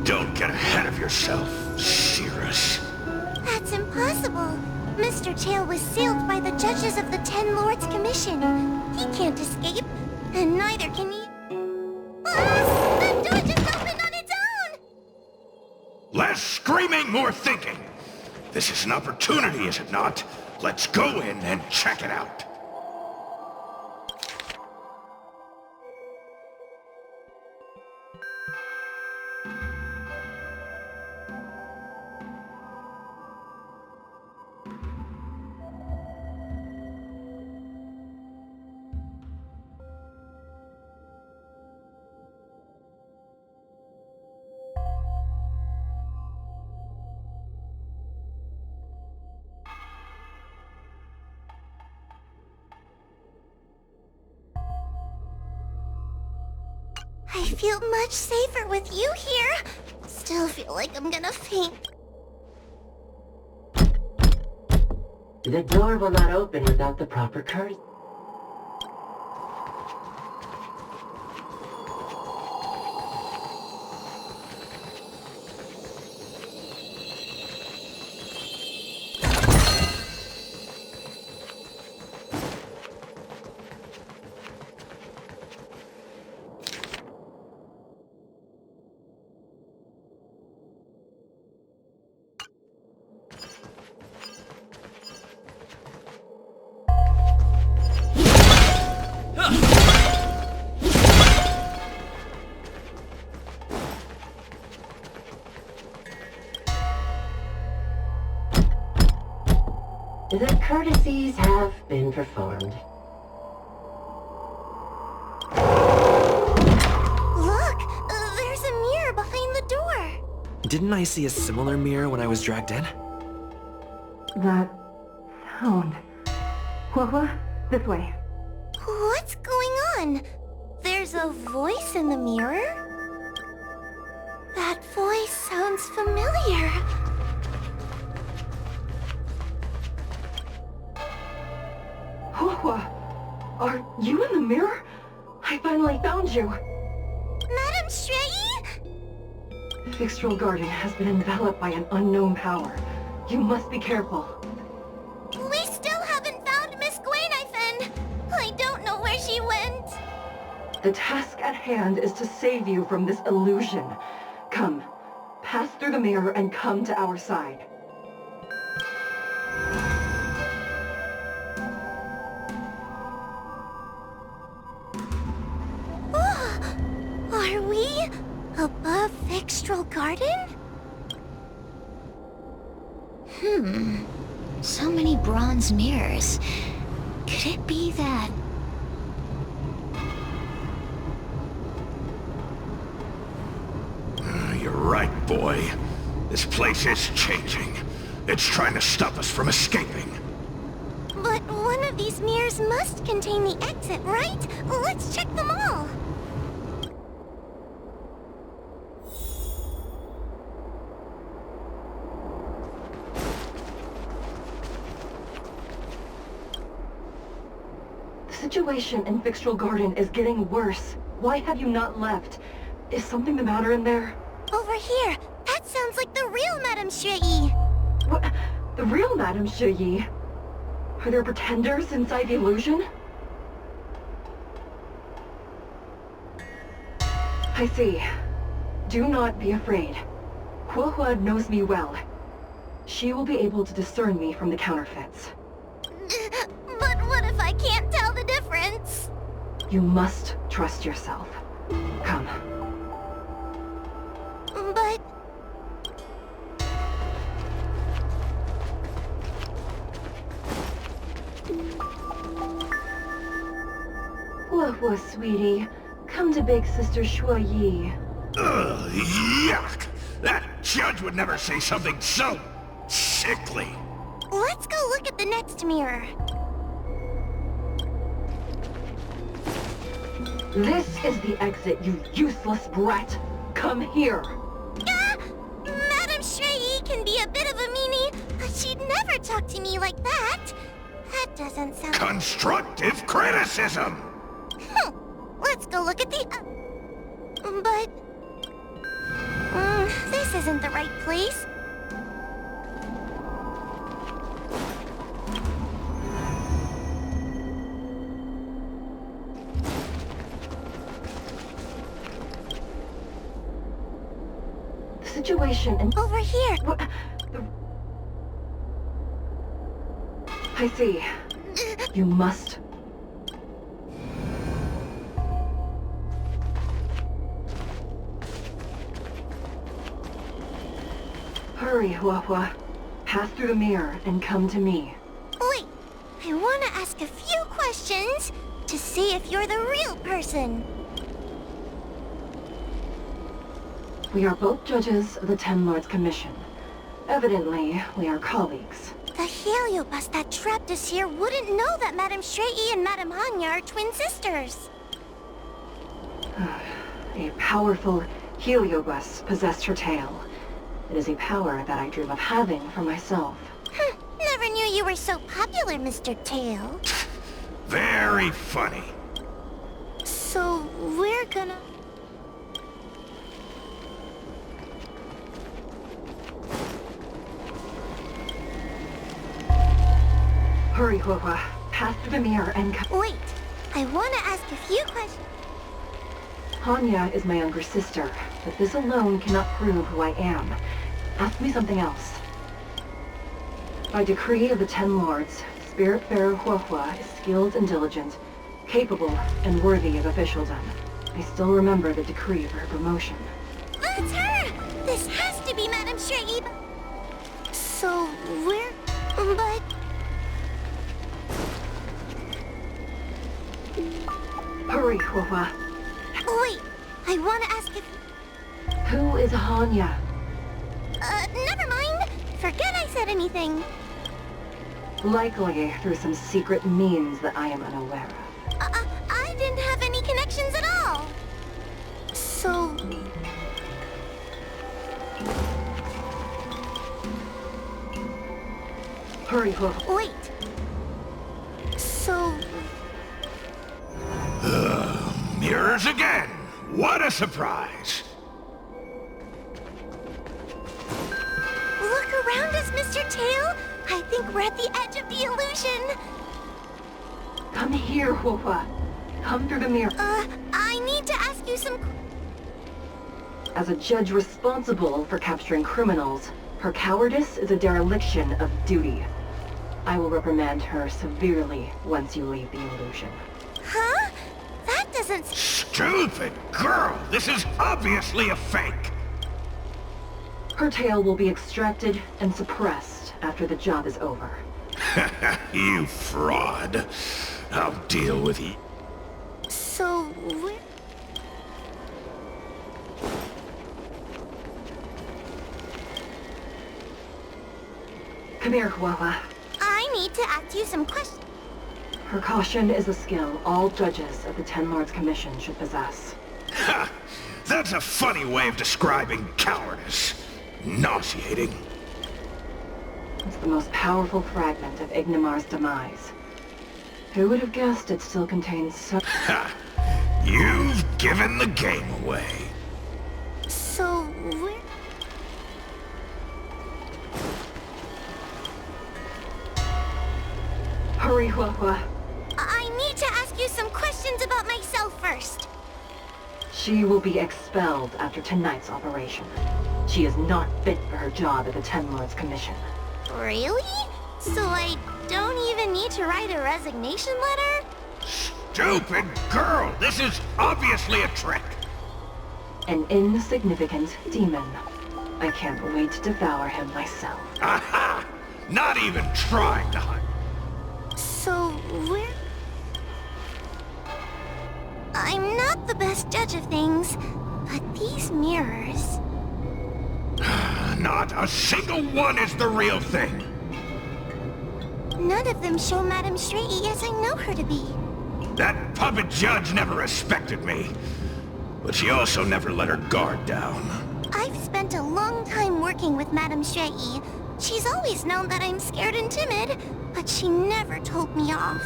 Don't get ahead of yourself, Cirrus. That's impossible. Mr. Tail was sealed by the judges of the Ten Lords Commission. He can't escape, and neither can you. Ah! The door just opened on its own! Less screaming, more thinking. This is an opportunity, is it not? Let's go in and check it out. I feel much safer with you here. Still feel like I'm gonna faint. The door will not open without the proper courtesy. The courtesies have been performed. Look! There's a mirror behind the door! Didn't I see a similar mirror when I was dragged in? That sound. What? This way. What's going on? There's a voice in the mirror? That voice sounds familiar. Are you in the mirror? I finally found you. Madam Shrei? Fixtral Garden has been enveloped by an unknown power. You must be careful. We still haven't found Miss Gwainifan. I don't know where she went. The task at hand is to save you from this illusion. Come, pass through the mirror and come to our side. Are we above Fixtral Garden? So many bronze mirrors. Could it be that... You're right, boy. This place is changing. It's trying to stop us from escaping. But one of these mirrors must contain the exit, right? Let's check them all. The situation in Fixtral Garden is getting worse. Why have you not left? Is something the matter in there? Over here. That sounds like the real Madame Shrei. What? The real Madame Shrei? Are there pretenders inside the illusion? I see. Do not be afraid. Huohua knows me well. She will be able to discern me from the counterfeits. But what if I can't tell the difference? You must trust yourself. Come. But... Huohua, sweetie. Come to Big Sister Shuo Yi. Ugh, yuck! That judge would never say something so sickly. Let's go look at the next mirror. This is the exit, you useless brat! Come here! Madame Shui can be a bit of a meanie, but she'd never talk to me like that. That doesn't sound... Constructive criticism! Let's go look at the... But... this isn't the right place. The situation and... Over here! I see. You must... Hurry, Huohua. Pass through the mirror and come to me. Wait, I want to ask a few questions to see if you're the real person. We are both judges of the Ten Lords Commission. Evidently, we are colleagues. The heliobus that trapped us here wouldn't know that Madame Shrei and Madame Hanya are twin sisters. A powerful heliobus possessed her tail. It is a power that I dream of having for myself. Never knew you were so popular, Mr. Tail. Very funny. So, we're gonna... Hurry, Huohua. Pass through the mirror and come... Wait, I want to ask a few questions. Hanya is my younger sister, but this alone cannot prove who I am. Ask me something else. By decree of the Ten Lords, Spiritfarer Huohua is skilled and diligent, capable and worthy of officialdom. I still remember the decree for her promotion. That's her! This has to be Madame Shrei. So, we're... But... Hurry, Huohua. Wait, I want to ask if... Who is Hanya? Never mind. Forget I said anything. Likely through some secret means that I am unaware of. I didn't have any connections at all. So... Hurry, Huohua. Wait. So... Mirrors again! What a surprise! Look around us, Mr. Tail. I think we're at the edge of the illusion. Come here, Huohua. Come through the mirror. I need to ask you some... As a judge responsible for capturing criminals, her cowardice is a dereliction of duty. I will reprimand her severely once you leave the illusion. Huh? That doesn't... Stupid girl! This is obviously a fake! Her tail will be extracted and suppressed after the job is over. You fraud. I'll deal with you. So, we're... Come here, Huohua. I need to ask you some questions. Her caution is a skill all judges of the Ten Lords Commission should possess. Ha! That's a funny way of describing cowardice. Nauseating. It's the most powerful fragment of Ignimar's demise. Who would have guessed it still contains such... Ha! You've given the game away. So, we're... Hurry, Huahua. I need to ask you some questions about myself first. She will be expelled after tonight's operation. She is not fit for her job at the Ten Lords Commission. Really? So I don't even need to write a resignation letter? Stupid girl! This is obviously a trick! An insignificant demon. I can't wait to devour him myself. Aha! Not even trying to hide. So, where... I'm not the best judge of things, but these mirrors... Not a single one is the real thing. None of them show Madame Straighty as I know her to be. That puppet judge never respected me. But she also never let her guard down. I've spent a long time working with Madame Straighty. She's always known that I'm scared and timid, but she never told me off.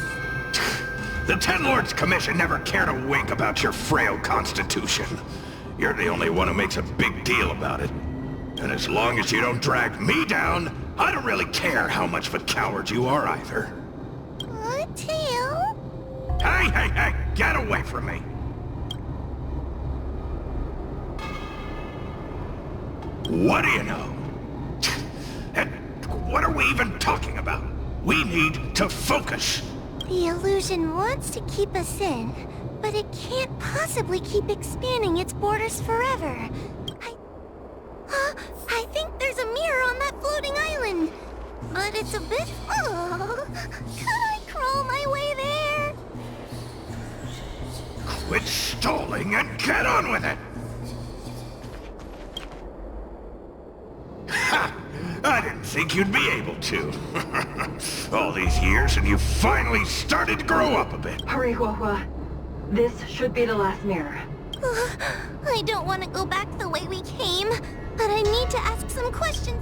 The Ten Lords Commission never cared a wink about your frail constitution. You're the only one who makes a big deal about it. And as long as you don't drag me down, I don't really care how much of a coward you are either. Tail? Hey, hey, hey! Get away from me! What do you know? And what are we even talking about? We need to focus. The illusion wants to keep us in, but it can't possibly keep expanding its borders forever. I think there's a mirror on that floating island, but it's a bit full. Could I crawl my way there? Quit stalling and get on with it! Ha! I didn't think you'd be able to. All these years and you finally started to grow up a bit. Hurry, Huahua. This should be the last mirror. I don't want to go back the way we came, but I need to ask some questions.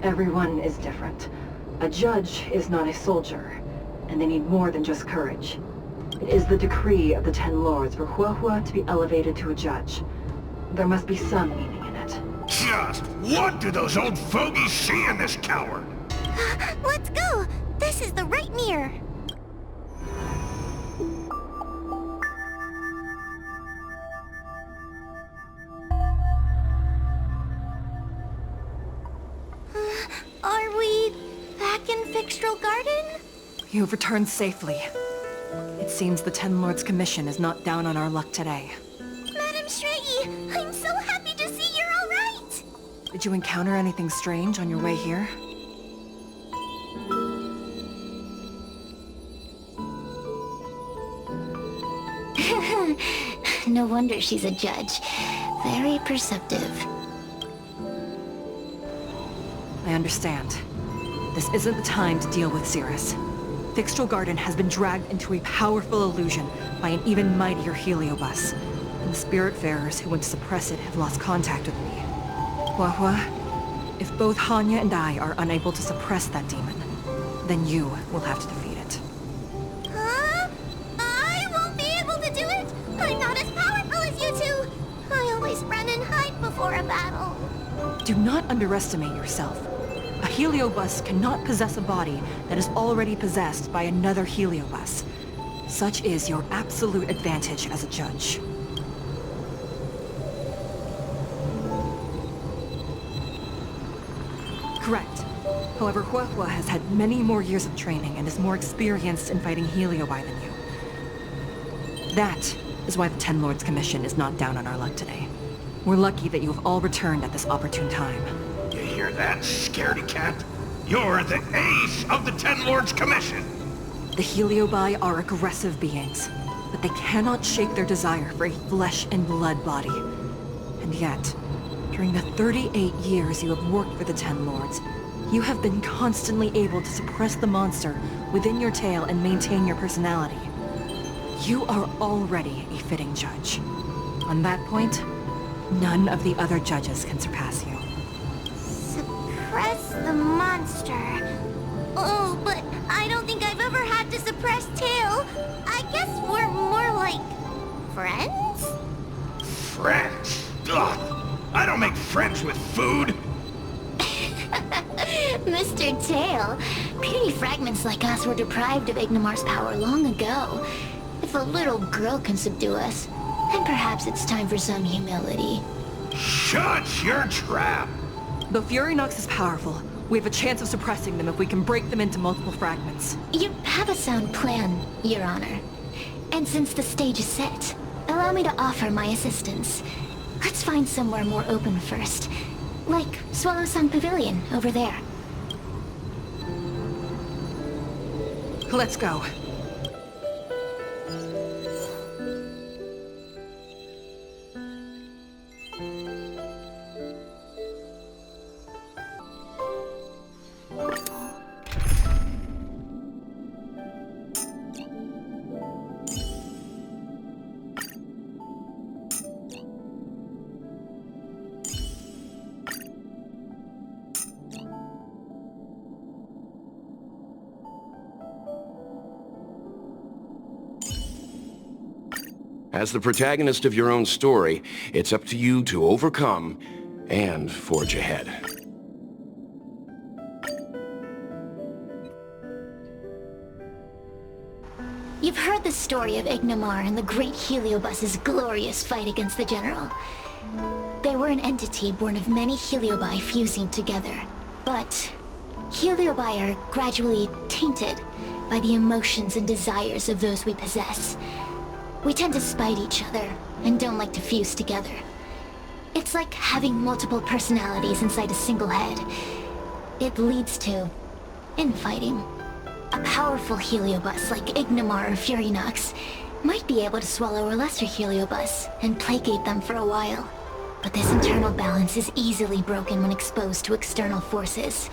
Everyone is different. A judge is not a soldier, and they need more than just courage. It is the decree of the Ten Lords for Huahua to be elevated to a judge. There must be some meaning in it. Just what do those old fogies see in this coward? Let's go! This is the right mirror. Are we back in Fixtral Garden? You have returned safely. It seems the Ten Lords Commission is not down on our luck today. Madame Straighty, I'm so happy to see you're all right! Did you encounter anything strange on your way here? No wonder she's a judge. Very perceptive. I understand. This isn't the time to deal with Cirrus. Fixtral Garden has been dragged into a powerful illusion by an even mightier heliobus, and the Spiritfarers who went to suppress it have lost contact with me. Huahua, if both Hanya and I are unable to suppress that demon, then you will have to defeat it. Huh? I won't be able to do it! I'm not as powerful as you two! I always run and hide before a battle. Do not underestimate yourself. A heliobus cannot possess a body that is already possessed by another heliobus. Such is your absolute advantage as a judge. Correct. However, Huahua has had many more years of training and is more experienced in fighting heliobi than you. That is why the Ten Lords Commission is not down on our luck today. We're lucky that you have all returned at this opportune time. You hear that, scaredy cat? You're the ace of the Ten Lords Commission! The heliobi are aggressive beings, but they cannot shake their desire for a flesh and blood body. And yet, during the 38 years you have worked for the Ten Lords, you have been constantly able to suppress the monster within your tail and maintain your personality. You are already a fitting judge. On that point, none of the other judges can surpass you. Suppress the monster. Oh, but I don't think I've ever had to suppress Tail. I guess we're more like... friends? Friends? Ugh! I don't make friends with food! Mr. Tail, pretty fragmented humans like us were deprived of Ignimar's power long ago. If a little girl can subdue us, then perhaps it's time for some humility. Shut your trap! Though Fury Nox is powerful, we have a chance of suppressing them if we can break them into multiple fragments. You have a sound plan, Your Honor. And since the stage is set, allow me to offer my assistance. Let's find somewhere more open first. Like Swallow Song Pavilion, over there. Let's go. As the protagonist of your own story, it's up to you to overcome and forge ahead. You've heard the story of Ignimar and the great Heliobus's glorious fight against the General. They were an entity born of many Heliobi fusing together. But Heliobi are gradually tainted by the emotions and desires of those we possess. We tend to spite each other, and don't like to fuse together. It's like having multiple personalities inside a single head. It leads to infighting. A powerful Heliobus like Ignimar or Fury Nox might be able to swallow a lesser Heliobus and placate them for a while. But this internal balance is easily broken when exposed to external forces.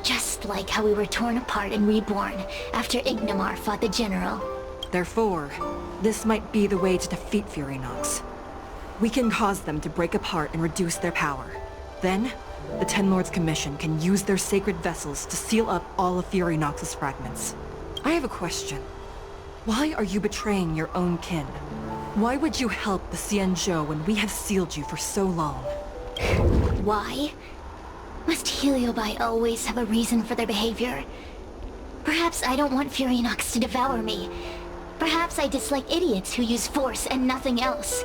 Just like how we were torn apart and reborn after Ignimar fought the General. Therefore, this might be the way to defeat Fury Nox. We can cause them to break apart and reduce their power. Then, the Ten Lords Commission can use their sacred vessels to seal up all of Fury Nox's fragments. I have a question. Why are you betraying your own kin? Why would you help the Xianzhou when we have sealed you for so long? Why? Must Heliobi always have a reason for their behavior? Perhaps I don't want Fury Nox to devour me. Perhaps I dislike idiots who use force and nothing else.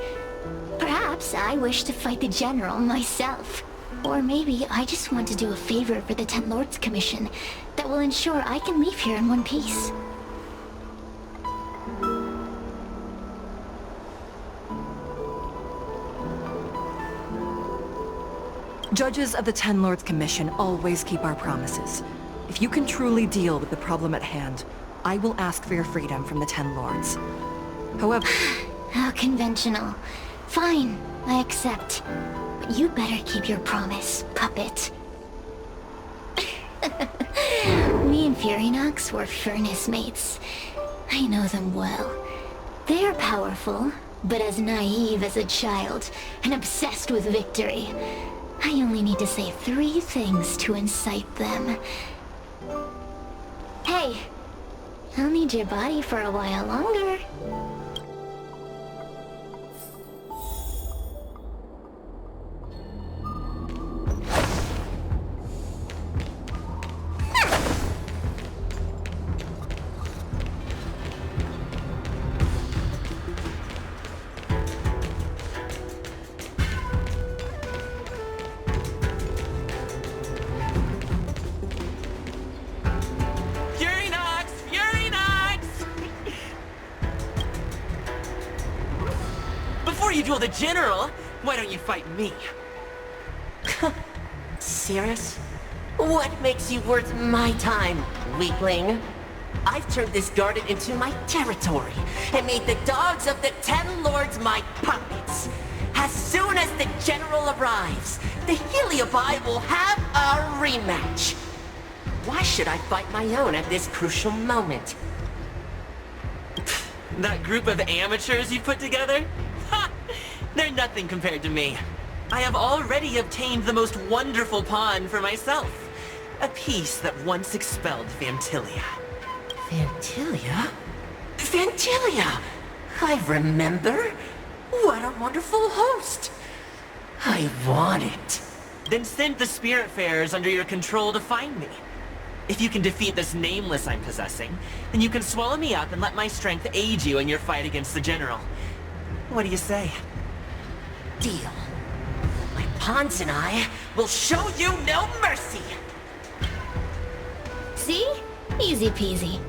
Perhaps I wish to fight the General myself. Or maybe I just want to do a favor for the Ten Lords Commission that will ensure I can leave here in one piece. Judges of the Ten Lords Commission always keep our promises. If you can truly deal with the problem at hand, I will ask for your freedom from the Ten Lords. However... How conventional. Fine, I accept. But you better keep your promise, puppet. Me and Fury Nox were furnace mates. I know them well. They are powerful, but as naive as a child, and obsessed with victory. I only need to say 3 things to incite them. Hey! I'll need your body for a while longer. The General? Why don't you fight me? Serious? What makes you worth my time, weakling? I've turned this garden into my territory and made the dogs of the Ten Lords my puppets. As soon as the General arrives, the Heliobi will have a rematch. Why should I fight my own at this crucial moment? That group of amateurs you put together? Ha! They're nothing compared to me. I have already obtained the most wonderful pawn for myself. A piece that once expelled Vantilia. Vantilia? Vantilia! I remember. What a wonderful host. I want it. Then send the Spiritfarers under your control to find me. If you can defeat this nameless I'm possessing, then you can swallow me up and let my strength aid you in your fight against the General. What do you say? Deal. My pawns and I will show you no mercy! See? Easy peasy.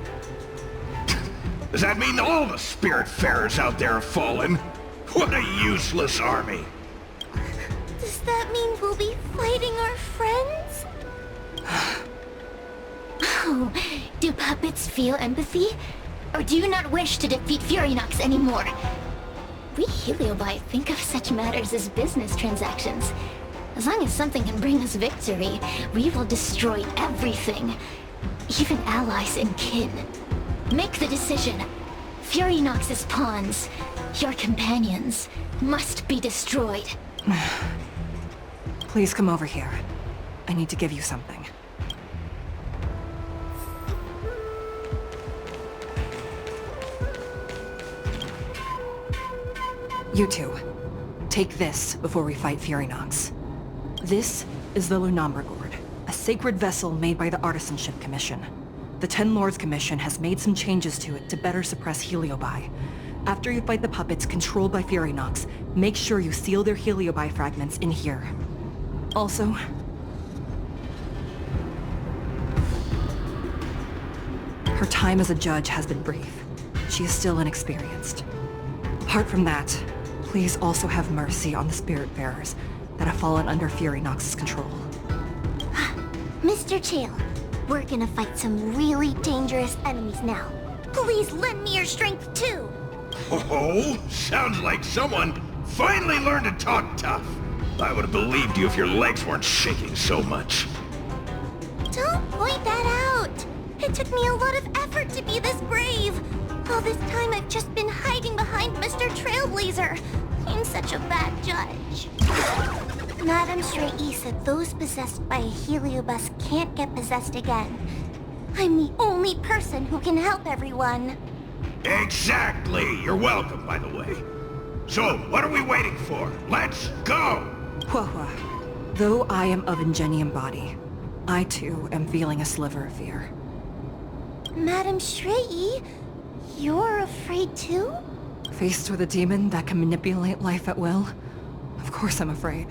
Does that mean all the Spiritfarers out there have fallen? What a useless army! Does that mean we'll be fighting our friends? Oh, do puppets feel empathy? Or do you not wish to defeat Furynox anymore? We Heliobi think of such matters as business transactions. As long as something can bring us victory, we will destroy everything. Even allies and kin. Make the decision. Furynox's pawns, your companions, must be destroyed. Please come over here. I need to give you something. You two, take this before we fight Furynox. This is the Lunambra Gourd, a sacred vessel made by the Artisanship Commission. The Ten Lords Commission has made some changes to it to better suppress Heliobi. After you fight the puppets controlled by Furynox, make sure you seal their Heliobi fragments in here. Also, her time as a judge has been brief. She is still inexperienced. Apart from that, please also have mercy on the Spiritfarers that have fallen under Furynox's control. Mr. Tail, we're gonna fight some really dangerous enemies now. Please lend me your strength too! Oh, sounds like someone finally learned to talk tough. I would have believed you if your legs weren't shaking so much. Don't point that out! It took me a lot of effort to be this brave. All this time I've just been hiding behind Mr. Trailblazer. I'm such a bad judge. Madame Straight-E said those possessed by a Heliobus can't get possessed again. I'm the only person who can help everyone. Exactly! You're welcome, by the way. So, what are we waiting for? Let's go! Huahua, though I am of Ingenium body, I too am feeling a sliver of fear. Madame Straight-E, you're afraid too? Faced with a demon that can manipulate life at will, of course I'm afraid.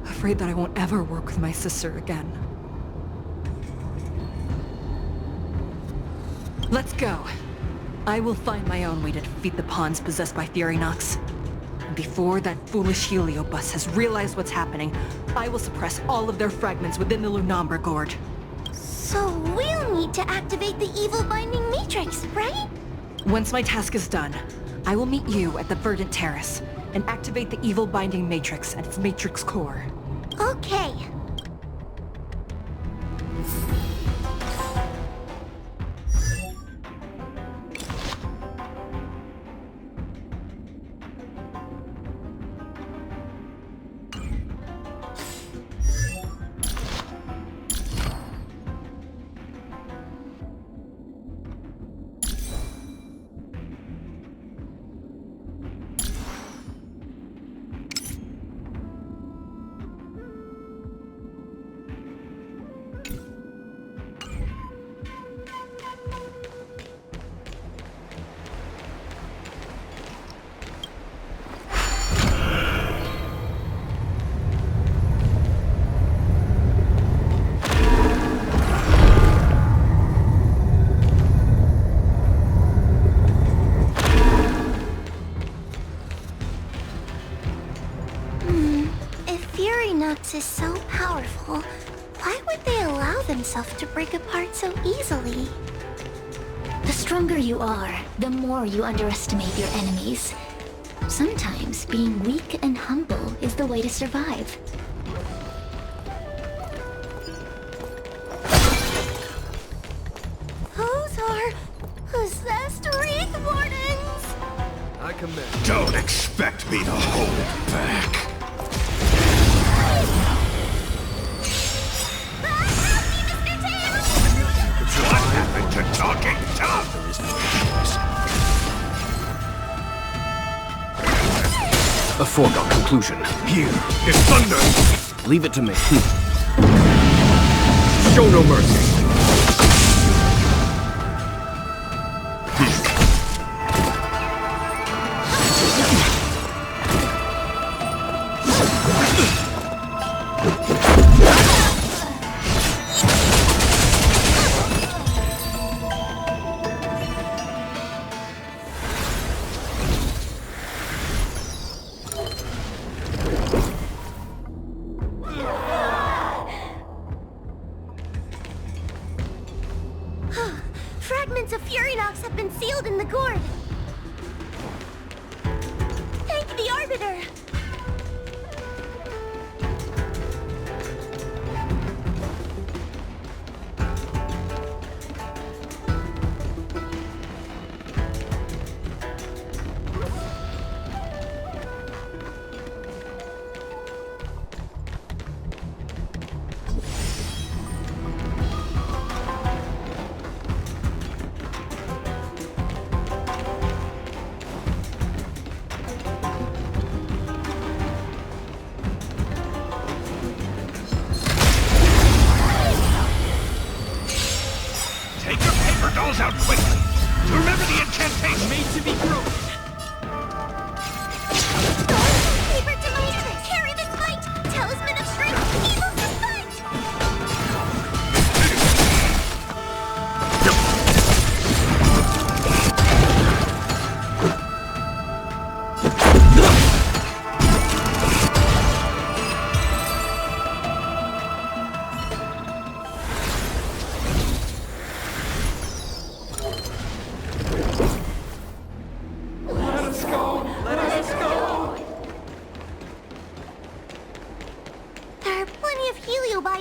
Afraid that I won't ever work with my sister again. Let's go. I will find my own way to defeat the pawns possessed by Furynox. And before that foolish Heliobus has realized what's happening, I will suppress all of their fragments within the Lunambra Gourd. So we'll need to activate the evil binding matrix, right? Once my task is done, I will meet you at the Verdant Terrace and activate the evil binding matrix at its matrix core. Okay. Is so powerful, why would they allow themselves to break apart so easily? The stronger you are, the more you underestimate your enemies. Sometimes being weak and humble is the way to survive. Those are possessed Wraith Wardens! I command. Don't expect me to hold back. What happened to talking tough? There is no choice. A foregone conclusion. Here is thunder! Leave it to me. Show no mercy. Fragments of Furynox have been sealed in the gourd. Thank the Arbiter. Out quickly! Remember the incantation! Made to be broken! Paper to my hand! Carry this fight! Talisman of strength! Evil to fight!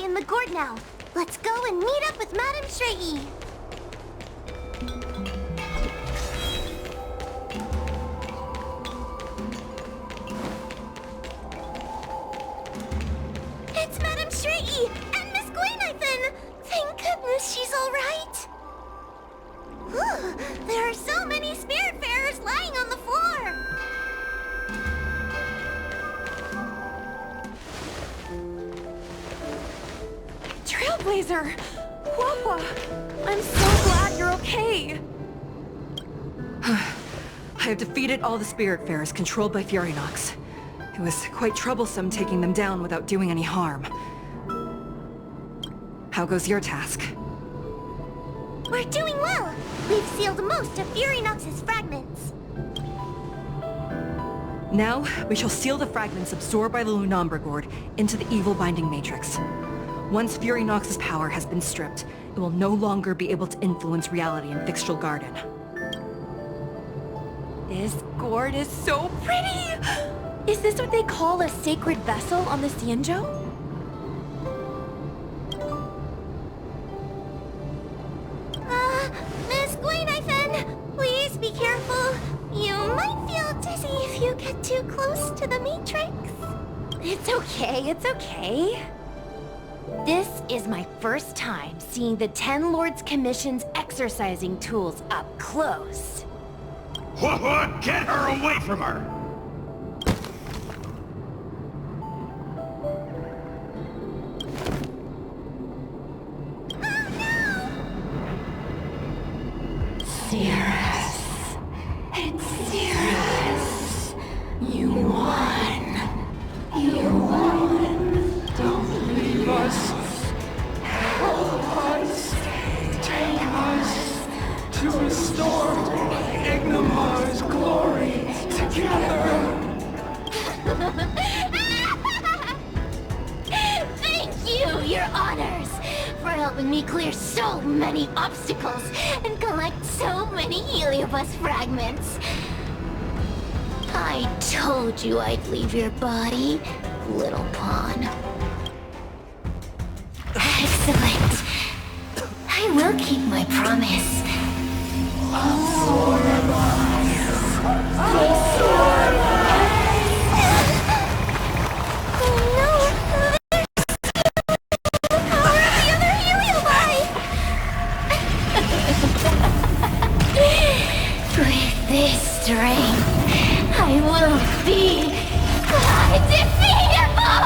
In the gourd now. Let's go and meet up with Madame Straighty. It's Madame Straighty and Miss Gwaynithan. Thank goodness she's all right. There are so many spiritfarers lying on the floor. Trailblazer! Wappa! I'm so glad you're okay! I have defeated all the Spiritfarers controlled by Furynox. It was quite troublesome taking them down without doing any harm. How goes your task? We're doing well! We've sealed most of Furynox's fragments. Now, we shall seal the fragments absorbed by the Lunombra Gourd into the evil binding matrix. Once Furynox's power has been stripped, it will no longer be able to influence reality in Fixtral Garden. This gourd is so pretty! Is this what they call a sacred vessel on the Xianzhou? Miss Gwaynithan, please be careful. You might feel dizzy if you get too close to the Matrix. It's okay, it's okay. This is my first time seeing the Ten Lords Commission's exercising tools up close. What? Get her away from her! Cirrus. It's Cirrus. You won. You won. Don't leave us. Help us. Take us to restore Ignimar's glory together. Thank you, your honors, for helping me clear so many obstacles and collect so many Heliobus fragments. I told you I'd leave your body, little pawn. Excellent. I will keep my promise. Absorb us. Absorb us. Oh no! There's the power of the other Heliobi! With this strength, I will be undefeatable!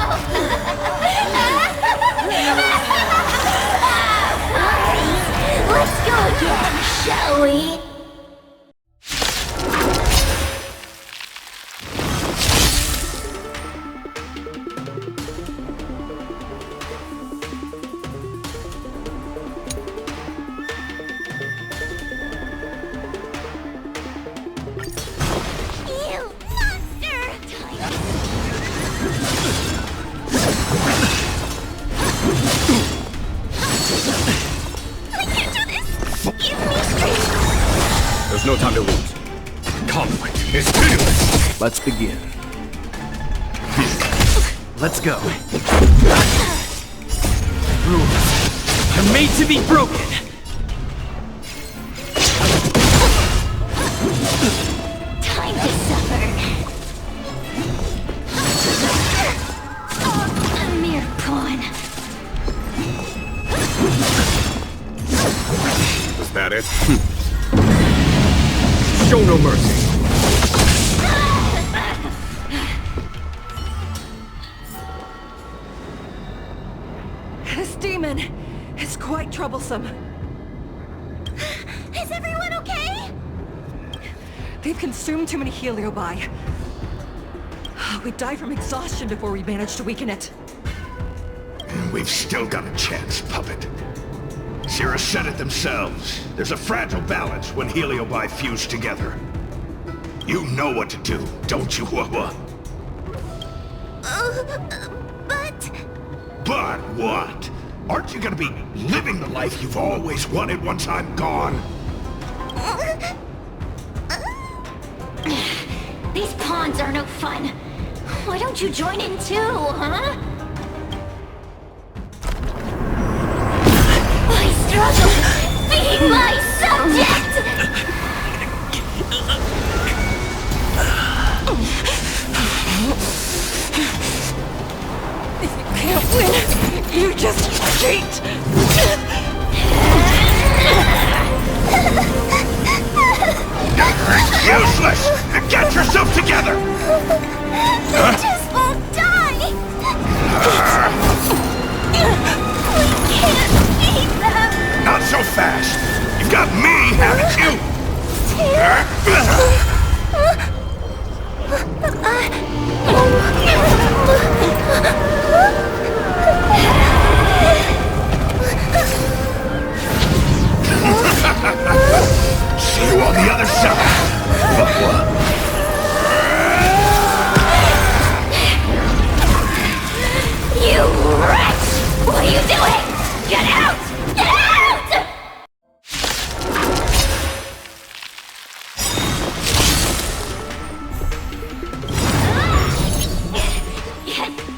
Let's go again, shall we? There's no time to lose. Conflict is pitiless. Let's begin. Let's go. Rules are made to be broken. Time to suffer. A mere pawn. Is that it? Show no mercy. This demon is quite troublesome. Is everyone okay? They've consumed too many heliobi. We'd die from exhaustion before we managed to weaken it. And we've still got a chance, puppet. Zira said it themselves. There's a fragile balance when heliobi fuse together. You know what to do, don't you, Wawa? But... But what? Aren't you gonna be living the life you've always wanted once I'm gone? These pawns are no fun. Why don't you join in too, huh? I struggle being my subject! If you can't win, you just cheat! Useless! Get yourself together! They just won't die! We can't beat them! Not so fast! You've got me, haven't you? See you on the other side! You wretch! What are you doing? Get out! Get out!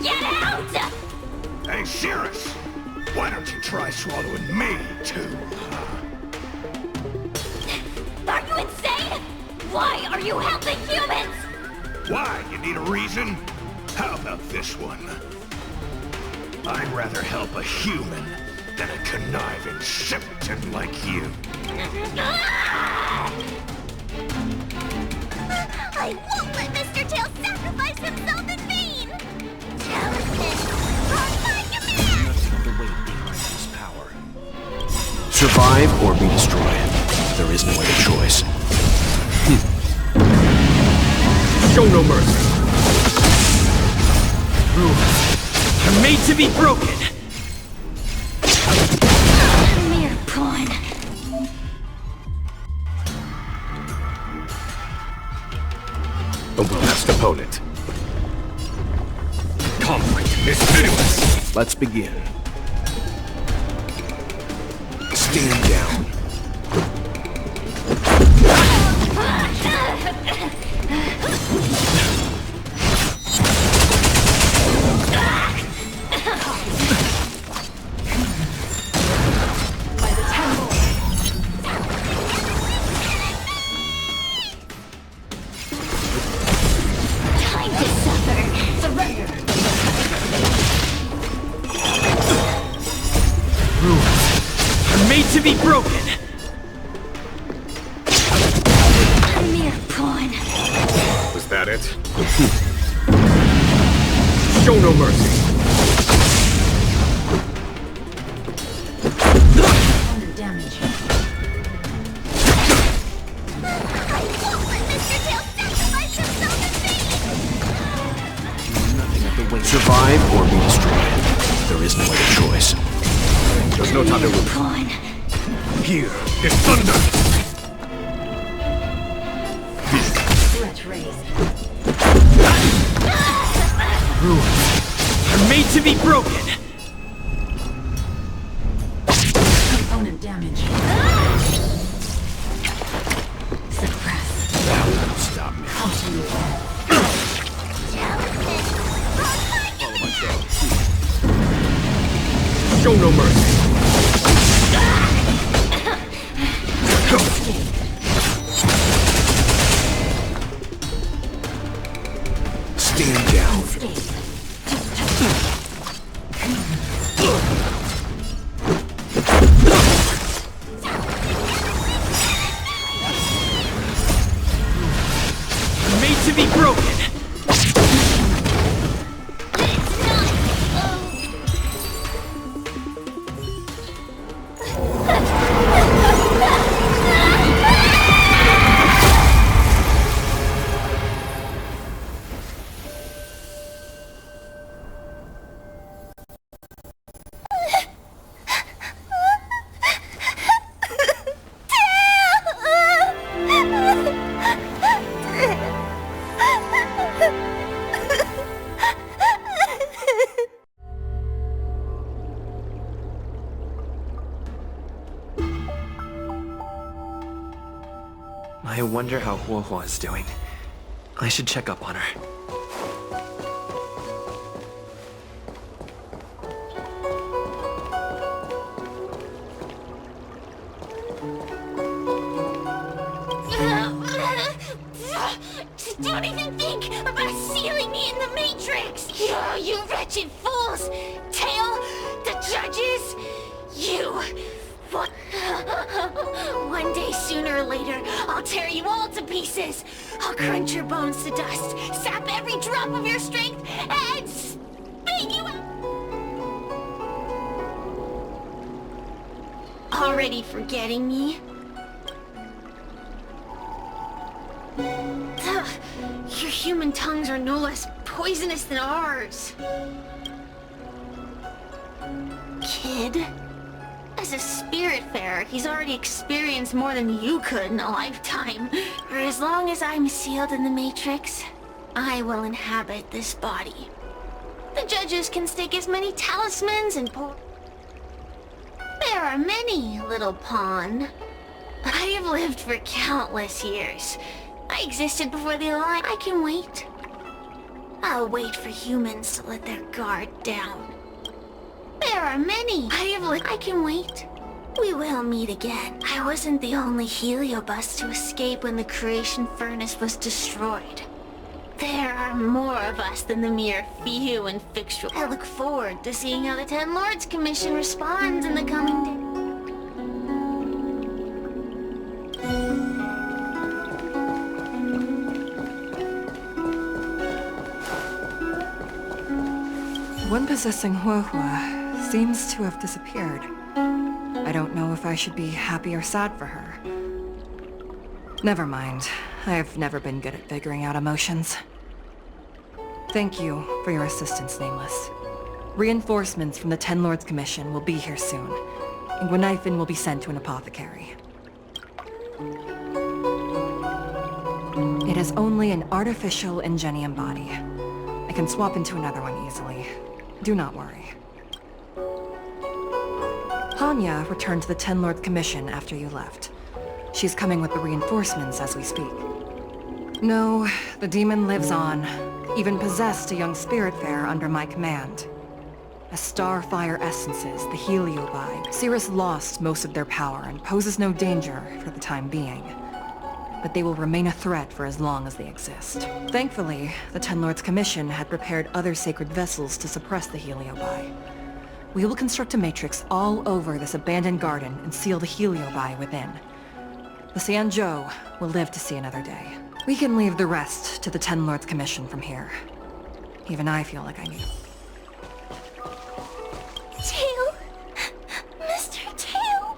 Get out! Hey, Cirrus! Why don't you try swallowing me, too? Are you insane? Why are you helping humans? Why? You need a reason? How about this one? I'd rather help a human than a conniving simpleton like you. I won't let Mr. Tail sacrifice himself in vain! Jealousness! On my command! The weight behind this power. Survive or be destroyed. There is no other choice. Show no mercy. Rules are made to be broken. A mere pawn. The last opponent. Conflict is pitiless. Let's begin. Stand down. Time to suffer. Surrender. Rules are made to be broken. A mere pawn. Was that it? Show no mercy. Damage. I won't let Mr. Tail sacrifice himself in vain! Survive or be destroyed. There is no other choice. There's no time to lose. Pawn. Here is thunder. Threat raised. Rules are made to be broken. Component damage. show no mercy. Stand down. Made to be broken. I wonder how Huohuo is doing. I should check up on her. Don't even think about sealing me in the Matrix! You wretched fools! Tail, the judges, you... What? One day, sooner or later, I'll tear you all to pieces! I'll crunch your bones to dust, sap every drop of your strength, and spit you out! Already forgetting me? Your human tongues are no less poisonous than ours. Kid? As a spiritfarer, he's already experienced more than you could in a lifetime. For as long as I'm sealed in the Matrix, I will inhabit this body. The judges can stake as many talismans and There are many, little pawn. I have lived for countless years. I existed before the Alliance. I can wait. I'll wait for humans to let their guard down. There are many. I can wait. We will meet again. I wasn't the only heliobus to escape when the creation furnace was destroyed. There are more of us than the mere few in fictional. I look forward to seeing how the Ten Lords Commission responds in the coming days. One possessing Huohuo seems to have disappeared. I don't know if I should be happy or sad for her. Never mind. I've never been good at figuring out emotions. Thank you for your assistance, Nameless. Reinforcements from the Ten Lords Commission will be here soon, and Gwenifin will be sent to an apothecary. It is only an artificial Ingenium body. I can swap into another one easily. Do not worry. Hanya returned to the Ten Lords Commission after you left. She's coming with the reinforcements as we speak. No, the demon lives on, even possessed a young spiritfarer under my command. As starfire essences, the Heliobi, Cirrus lost most of their power and poses no danger for the time being. But they will remain a threat for as long as they exist. Thankfully, the Ten Lords Commission had prepared other sacred vessels to suppress the Heliobi. We will construct a matrix all over this abandoned garden and seal the Heliobi within. The Xianzhou will live to see another day. We can leave the rest to the Ten Lords Commission from here. Even I feel like I need... Tail! Mr. Tail!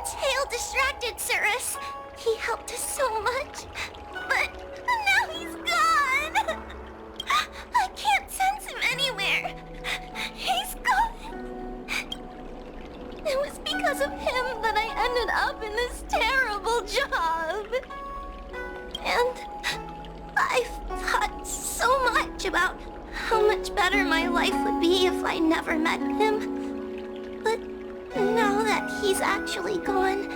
Tail distracted Cirrus. He helped us so much, but now he's gone! I can't sense him anywhere. He's gone. It was because of him that I ended up in this terrible job. And I've thought so much about how much better my life would be if I never met him. But now that he's actually gone,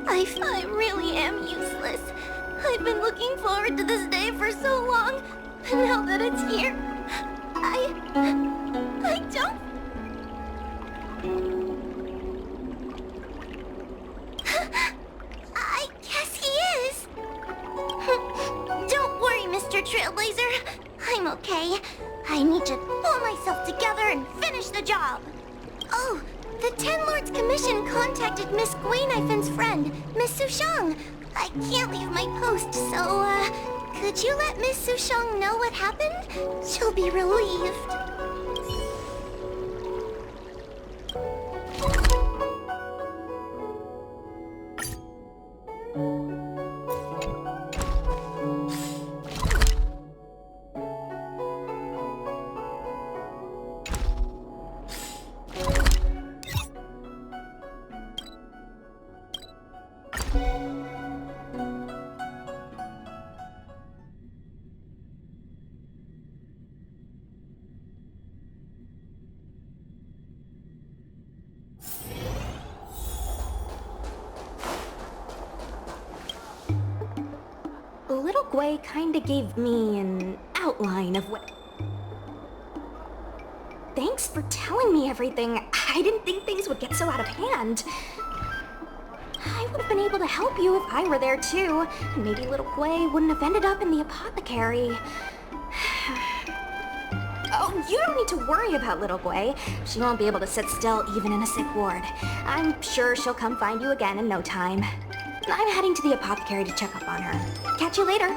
I really am useless. I've been looking forward to this day for so long, Now that it's here, I don't... I guess he is. Don't worry, Mr. Trailblazer. I'm okay. I need to pull myself together and finish the job. Oh, the Ten Lords Commission contacted Miss Guinaifin's friend, Miss Sushang. I can't leave my post, so, could you let Miss Sushang know what happened? She'll be relieved. Little Gwei kinda gave me an outline of what... Thanks for telling me everything. I didn't think things would get so out of hand. I would have been able to help you if I were there too. And maybe Little Gwei wouldn't have ended up in the apothecary. Oh, you don't need to worry about Little Gwei. She won't be able to sit still even in a sick ward. I'm sure she'll come find you again in no time. I'm heading to the apothecary to check up on her. Catch you later.